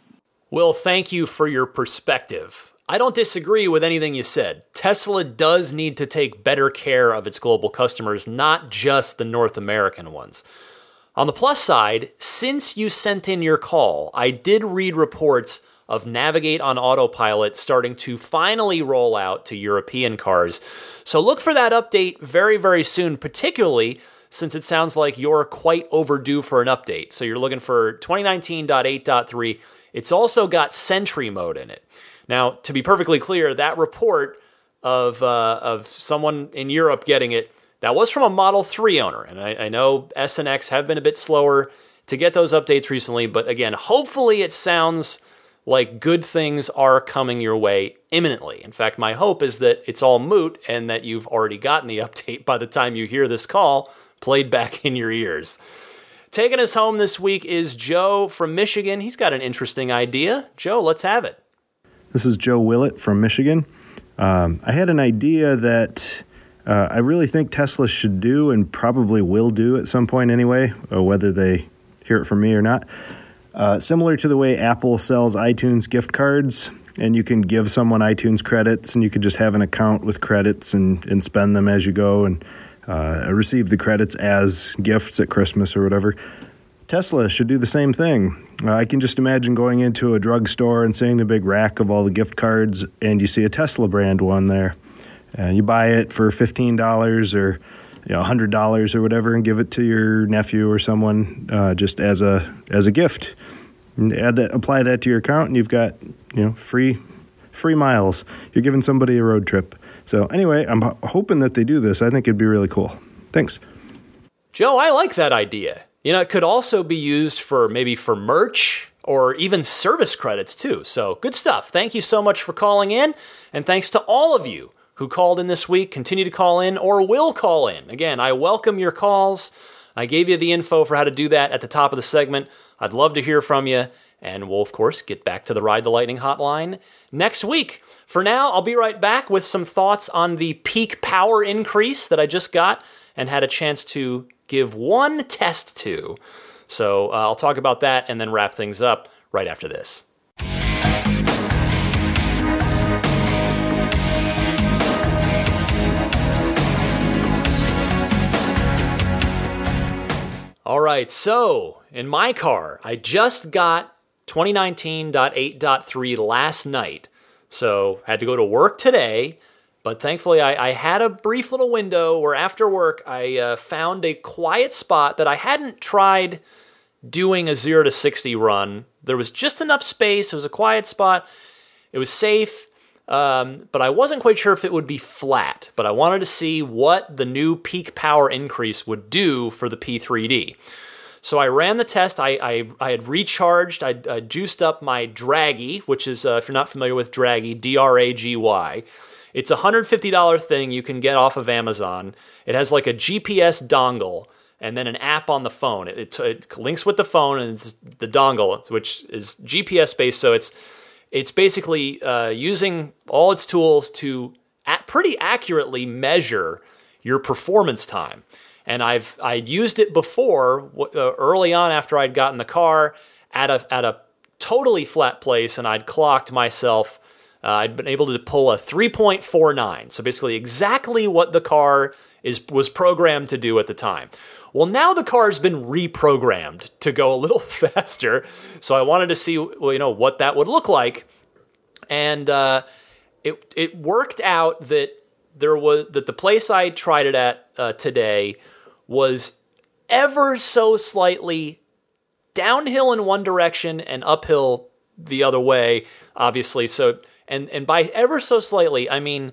Will, thank you for your perspective. I don't disagree with anything you said. Tesla does need to take better care of its global customers, not just the North American ones. On the plus side, since you sent in your call, I did read reports of Navigate on Autopilot starting to finally roll out to European cars. So look for that update very, very soon, particularly since it sounds like you're quite overdue for an update. So you're looking for 2019.8.3. It's also got Sentry mode in it. Now, to be perfectly clear, that report of someone in Europe getting it, that was from a Model 3 owner. And I know S and X have been a bit slower to get those updates recently, but again, hopefully it sounds like good things are coming your way imminently. In fact, my hope is that it's all moot and that you've already gotten the update by the time you hear this call played back in your ears. Taking us home this week is Joe from Michigan. He's got an interesting idea. Joe, let's have it. This is Joe Willett from Michigan. I had an idea that I really think Tesla should do and probably will do at some point anyway, whether they hear it from me or not. Similar to the way Apple sells iTunes gift cards, and you can give someone iTunes credits, and you could just have an account with credits and spend them as you go and receive the credits as gifts at Christmas or whatever. Tesla should do the same thing. I can just imagine going into a drugstore and seeing the big rack of all the gift cards, and you see a Tesla brand one there. You buy it for $15 or $100 or whatever, and give it to your nephew or someone just as a gift. And apply that to your account, and you've got free miles. You're giving somebody a road trip. So anyway, I'm hoping that they do this. I think it'd be really cool. Thanks. Joe, I like that idea. It could also be used for merch or even service credits too. So good stuff. Thank you so much for calling in. And thanks to all of you who called in this week, continue to call in or will call in. Again, I welcome your calls. I gave you the info for how to do that at the top of the segment. I'd love to hear from you. And we'll, of course, get back to the Ride the Lightning hotline next week. For now, I'll be right back with some thoughts on the peak power increase that I just got and had a chance to give one test to. So I'll talk about that and then wrap things up right after this. All right, so in my car, I just got 2019.8.3 last night. So had to go to work today, but thankfully I had a brief little window where after work I found a quiet spot that I hadn't tried doing a 0 to 60 run. There was just enough space. It was a quiet spot. It was safe, but I wasn't quite sure if it would be flat. But I wanted to see what the new peak power increase would do for the P3D. So I ran the test. I had recharged. I juiced up my Draggy, which is, if you're not familiar with Draggy, D-R-A-G-Y. It's a $150 thing you can get off of Amazon. It has like a GPS dongle and then an app on the phone. It links with the phone and it's the dongle, which is GPS based. So it's basically using all its tools to pretty accurately measure your performance time. And I'd used it before, early on after I'd gotten the car at a totally flat place, and I'd clocked myself. I'd been able to pull a 3.49, so basically exactly what the car was programmed to do at the time. Well, now the car's been reprogrammed to go a little faster, so I wanted to see what that would look like, and it worked out that the place I tried it at today was ever so slightly downhill in one direction and uphill the other way, obviously. So, and by ever so slightly, I mean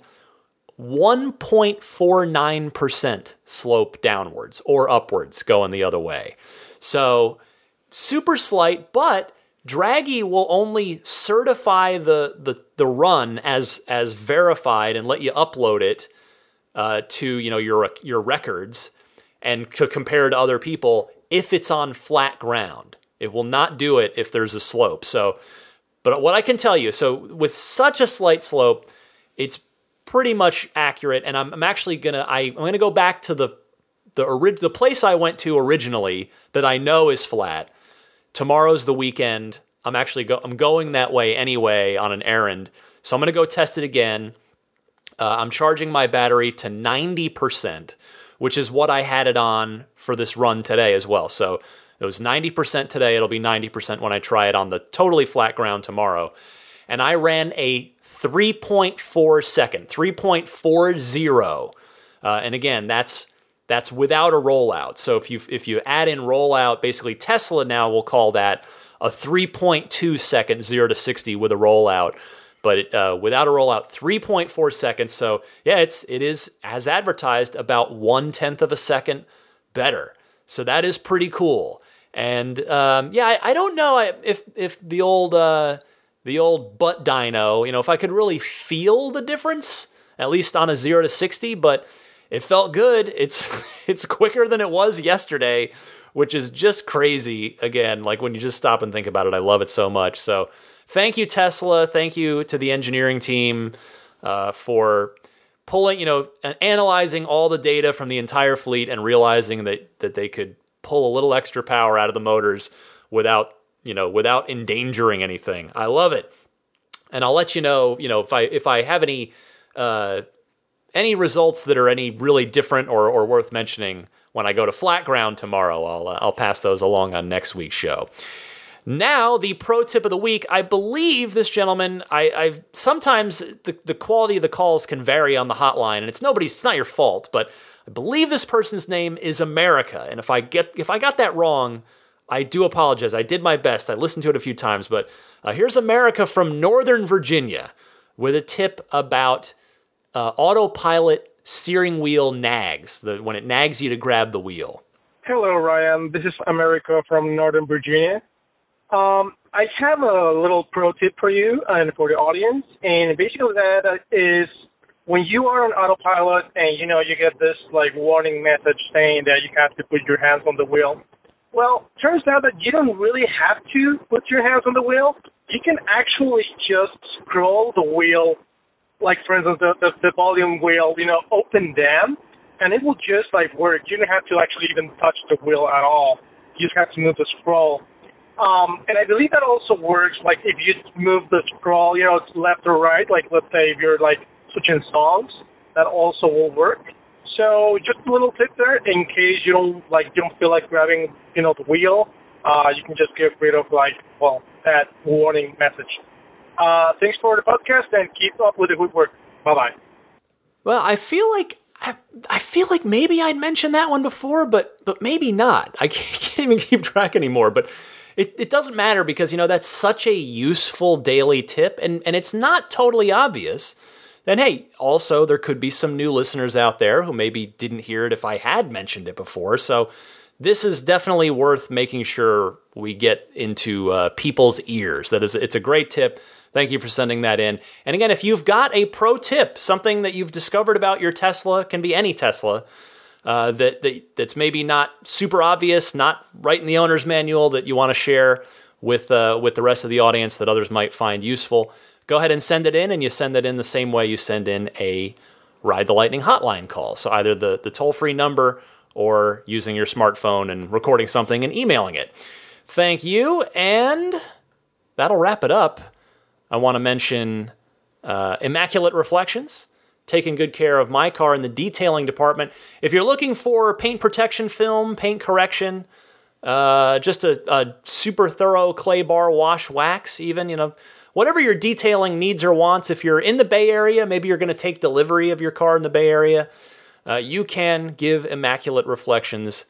1.49% slope downwards or upwards going the other way. So super slight, but Draggy will only certify the run as verified and let you upload it to your records and to compare to other people if it's on flat ground. It will not do it if there's a slope. So, but what I can tell you, so with such a slight slope, it's pretty much accurate. And I'm actually I'm gonna go back to the place I went to originally that I know is flat. Tomorrow's the weekend. I'm going that way anyway on an errand. So I'm going to go test it again. I'm charging my battery to 90%, which is what I had it on for this run today as well. So it was 90% today. It'll be 90% when I try it on the totally flat ground tomorrow. And I ran a 3.40. And again, that's without a rollout. So if you add in rollout, basically Tesla now will call that a 3.2 second 0 to 60 with a rollout. But without a rollout, 3.4 seconds. So yeah, it is as advertised about 1/10 of a second better. So that is pretty cool. And I don't know if the old butt dyno, if I could really feel the difference, at least on a 0 to 60, but it felt good. It's quicker than it was yesterday, which is just crazy. Again, like when you just stop and think about it, I love it so much. So thank you, Tesla. Thank you to the engineering team for pulling, analyzing all the data from the entire fleet and realizing that they could pull a little extra power out of the motors without endangering anything. I love it. And I'll let you know, if I have any results that are any really different or worth mentioning when I go to flat ground tomorrow. I'll pass those along on next week's show. Now, the pro tip of the week. I believe this gentleman, I've sometimes the quality of the calls can vary on the hotline, and it's not your fault, but I believe this person's name is America. And if I got that wrong, I do apologize. I did my best. I listened to it a few times, but here's America from Northern Virginia with a tip about Autopilot steering wheel nags, when it nags you to grab the wheel. Hello, Ryan. This is America from Northern Virginia. I have a little pro tip for you and for the audience, and basically that is when you are on Autopilot and you get this warning message saying that you have to put your hands on the wheel. Well, turns out that you don't really have to put your hands on the wheel. You can actually just scroll the wheel, like for instance the volume wheel, open down, and it will just work. You don't have to actually even touch the wheel at all. You just have to move the scroll. And I believe that also works, if you move the scroll, it's left or right, let's say if you're switching songs, that also will work. So just a little tip there, in case you don't feel like grabbing, the wheel, you can just get rid of that warning message. Thanks for the podcast and keep up with the good work. Bye-bye. Well, I feel like maybe I'd mentioned that one before, but maybe not. I can't even keep track anymore, but it doesn't matter because, that's such a useful daily tip and it's not totally obvious. Then, hey, also there could be some new listeners out there who maybe didn't hear it if I had mentioned it before. So this is definitely worth making sure we get into people's ears. It's a great tip. Thank you for sending that in. And again, if you've got a pro tip, something that you've discovered about your Tesla, can be any Tesla, that's maybe not super obvious, not right in the owner's manual, that you want to share with the rest of the audience that others might find useful, go ahead and send it in, and you send it in the same way you send in a Ride the Lightning hotline call. So either the toll-free number or using your smartphone and recording something and emailing it. Thank you, and that'll wrap it up. I want to mention Immaculate Reflections, taking good care of my car in the detailing department. If you're looking for paint protection film, paint correction, just a super thorough clay bar wash wax even, whatever your detailing needs or wants. If you're in the Bay Area, maybe you're going to take delivery of your car in the Bay Area, you can give Immaculate Reflections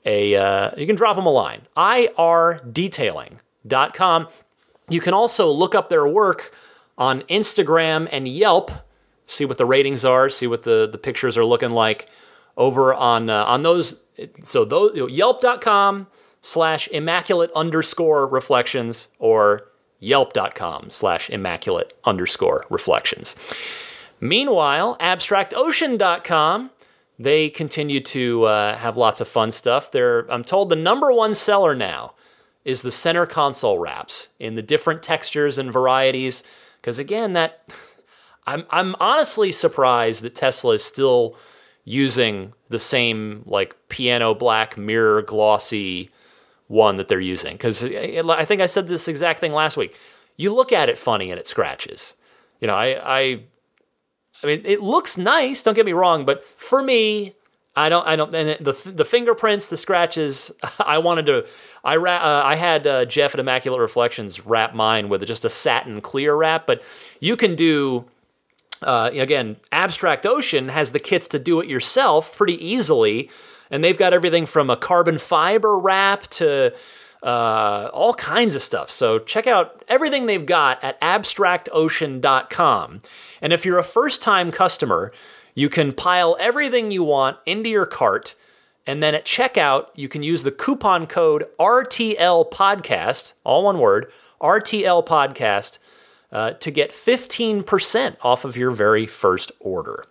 you can drop them a line. irdetailing.com. You can also look up their work on Instagram and Yelp, see what the ratings are, see what the pictures are looking like over on those. So those, yelp.com/immaculate_reflections or yelp.com/immaculate_reflections. Meanwhile, abstractocean.com, they continue to have lots of fun stuff. I'm told the number one seller now is the center console wraps in the different textures and varieties. Because again, I'm honestly surprised that Tesla is still using the same like piano black mirror glossy one that they're using. Because I think I said this exact thing last week. You look at it funny and it scratches. I mean, it looks nice, don't get me wrong, but for me, I don't, and the fingerprints, the scratches, I had Jeff at Immaculate Reflections wrap mine with just a satin clear wrap, but you can do, again, Abstract Ocean has the kits to do it yourself pretty easily, and they've got everything from a carbon fiber wrap to all kinds of stuff. So check out everything they've got at abstractocean.com. And if you're a first-time customer, you can pile everything you want into your cart, and then at checkout, you can use the coupon code RTLPodcast, all one word, RTLPodcast, to get 15% off of your very first order.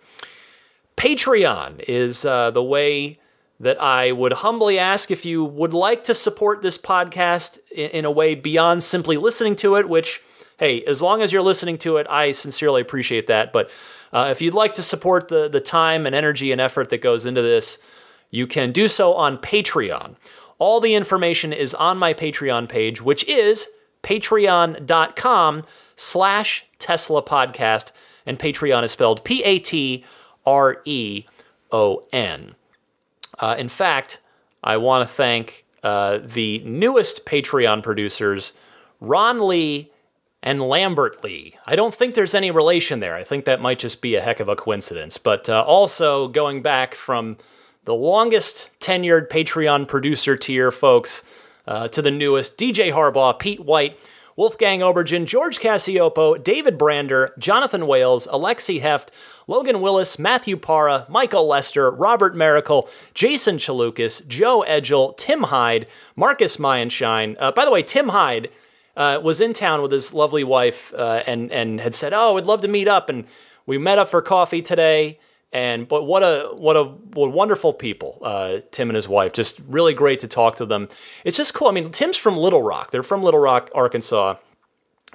Patreon is the way that I would humbly ask if you would like to support this podcast in a way beyond simply listening to it, which, hey, as long as you're listening to it, I sincerely appreciate that. But if you'd like to support the time and energy and effort that goes into this, you can do so on Patreon. All the information is on my Patreon page, which is patreon.com/Tesla Podcast, and Patreon is spelled Patreon. In fact, I want to thank the newest Patreon producers, Ron Lee and Lambert Lee. I don't think there's any relation there. I think that might just be a heck of a coincidence. But also going back from the longest tenured Patreon producer tier folks to the newest, DJ Harbaugh, Pete White, Wolfgang Obergen, George Cassiopo, David Brander, Jonathan Wales, Alexi Heft, Logan Willis, Matthew Parra, Michael Lester, Robert Miracle, Jason Chalukas, Joe Edgel, Tim Hyde, Marcus Mayenshine. By the way, Tim Hyde was in town with his lovely wife and had said, "Oh, I'd love to meet up," and we met up for coffee today. But what wonderful people, Tim and his wife. Just really great to talk to them. It's just cool. I mean, Tim's from Little Rock. They're from Little Rock, Arkansas.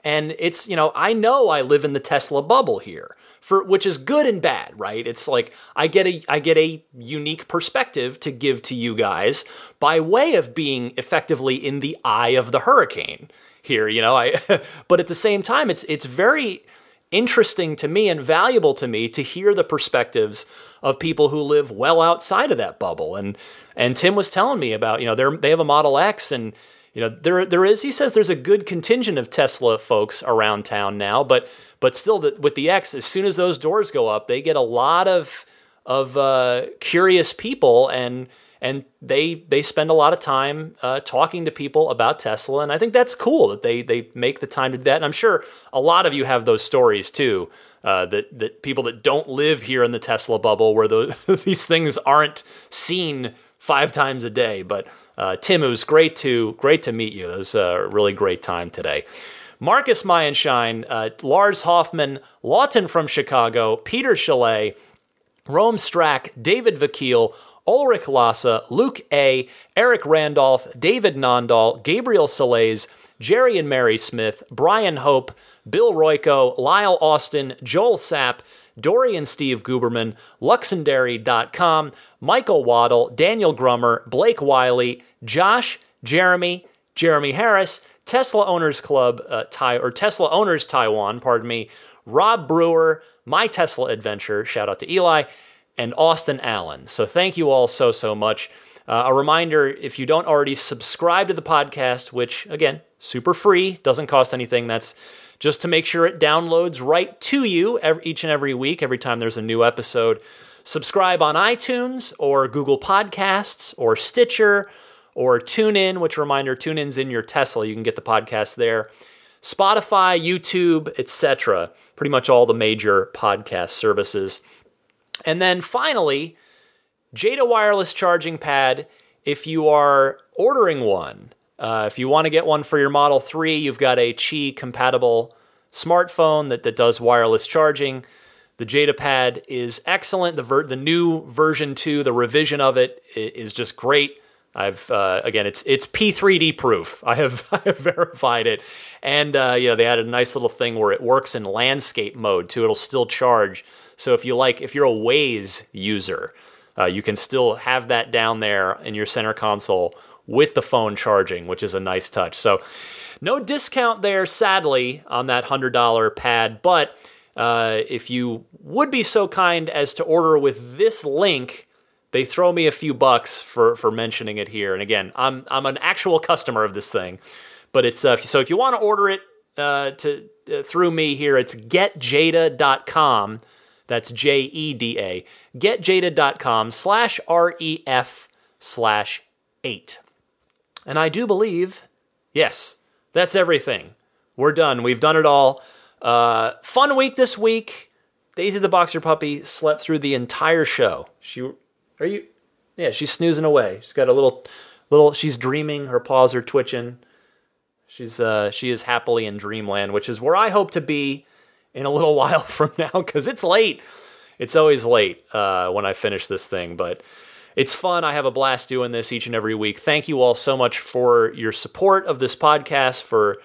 And it's, I know I live in the Tesla bubble here, which is good and bad, right? It's like I get a unique perspective to give to you guys by way of being effectively in the eye of the hurricane here, but at the same time, it's very interesting to me and valuable to me to hear the perspectives of people who live well outside of that bubble. And Tim was telling me about, they have a Model X, and there is, he says there's a good contingent of Tesla folks around town now, but still with the X, as soon as those doors go up, they get a lot of curious people, and they spend a lot of time talking to people about Tesla, and I think that's cool that they make the time to do that. And I'm sure a lot of you have those stories too, that people that don't live here in the Tesla bubble, where these things aren't seen 5 times a day. But Tim, it was great to meet you. It was a really great time today. Marcus Mayenshine, Lars Hoffman, Lawton from Chicago, Peter Chalet, Rome Strack, David Vakil, Ulrich Lassa, Luke A., Eric Randolph, David Nondahl, Gabriel Salays, Jerry and Mary Smith, Brian Hope, Bill Royko, Lyle Austin, Joel Sapp, Dory and Steve Guberman, Luxendary.com, Michael Waddle, Daniel Grummer, Blake Wiley, Josh, Jeremy Harris, Tesla Owners Club, Tesla Owners Taiwan, pardon me, Rob Brewer, My Tesla Adventure, shout out to Eli, and Austin Allen. So thank you all so much. A reminder, if you don't already subscribe to the podcast, which, again, super free, doesn't cost anything, that's just to make sure it downloads right to you each and every week, every time there's a new episode. Subscribe on iTunes or Google Podcasts or Stitcher or TuneIn, which, reminder, TuneIn's in your Tesla. You can get the podcast there. Spotify, YouTube, etc. Pretty much all the major podcast services. And then finally, Jada wireless charging pad. If you are ordering one, if you want to get one for your Model 3, you've got a Qi compatible smartphone that does wireless charging. The Jada pad is excellent. The new version 2, the revision of it is just great. Again, it's P3D proof. I have verified it, and they added a nice little thing where it works in landscape mode too. It'll still charge. So if you're a Waze user, you can still have that down there in your center console with the phone charging, which is a nice touch. So no discount there, sadly, on that $100 pad. But if you would be so kind as to order with this link, they throw me a few bucks for mentioning it here. And again, I'm an actual customer of this thing. But it's so if you want to order it through me here, it's getjada.com. That's JEDA. Getjada.com/REF/8. And I do believe, yes, that's everything. We're done. We've done it all. Fun week this week. Daisy the Boxer Puppy slept through the entire show. She's snoozing away. She's got a little, she's dreaming. Her paws are twitching. She is happily in dreamland, which is where I hope to be in a little while from now, because it's late. It's always late when I finish this thing, but it's fun. I have a blast doing this each and every week. Thank you all so much for your support of this podcast, for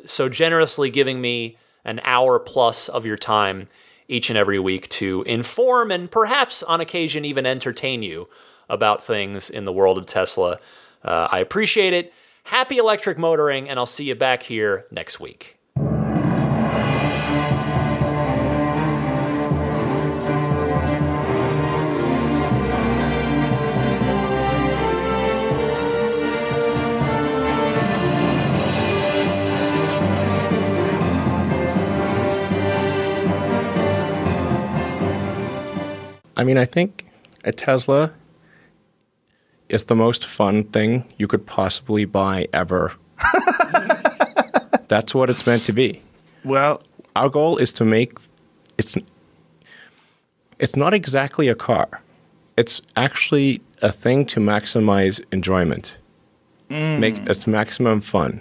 so generously giving me an hour plus of your time each and every week to inform and perhaps on occasion even entertain you about things in the world of Tesla. I appreciate it. Happy electric motoring, and I'll see you back here next week. I mean, I think a Tesla is the most fun thing you could possibly buy ever. That's what it's meant to be. Well, our goal is to make it's not exactly a car. It's actually a thing to maximize enjoyment. Make it maximum fun.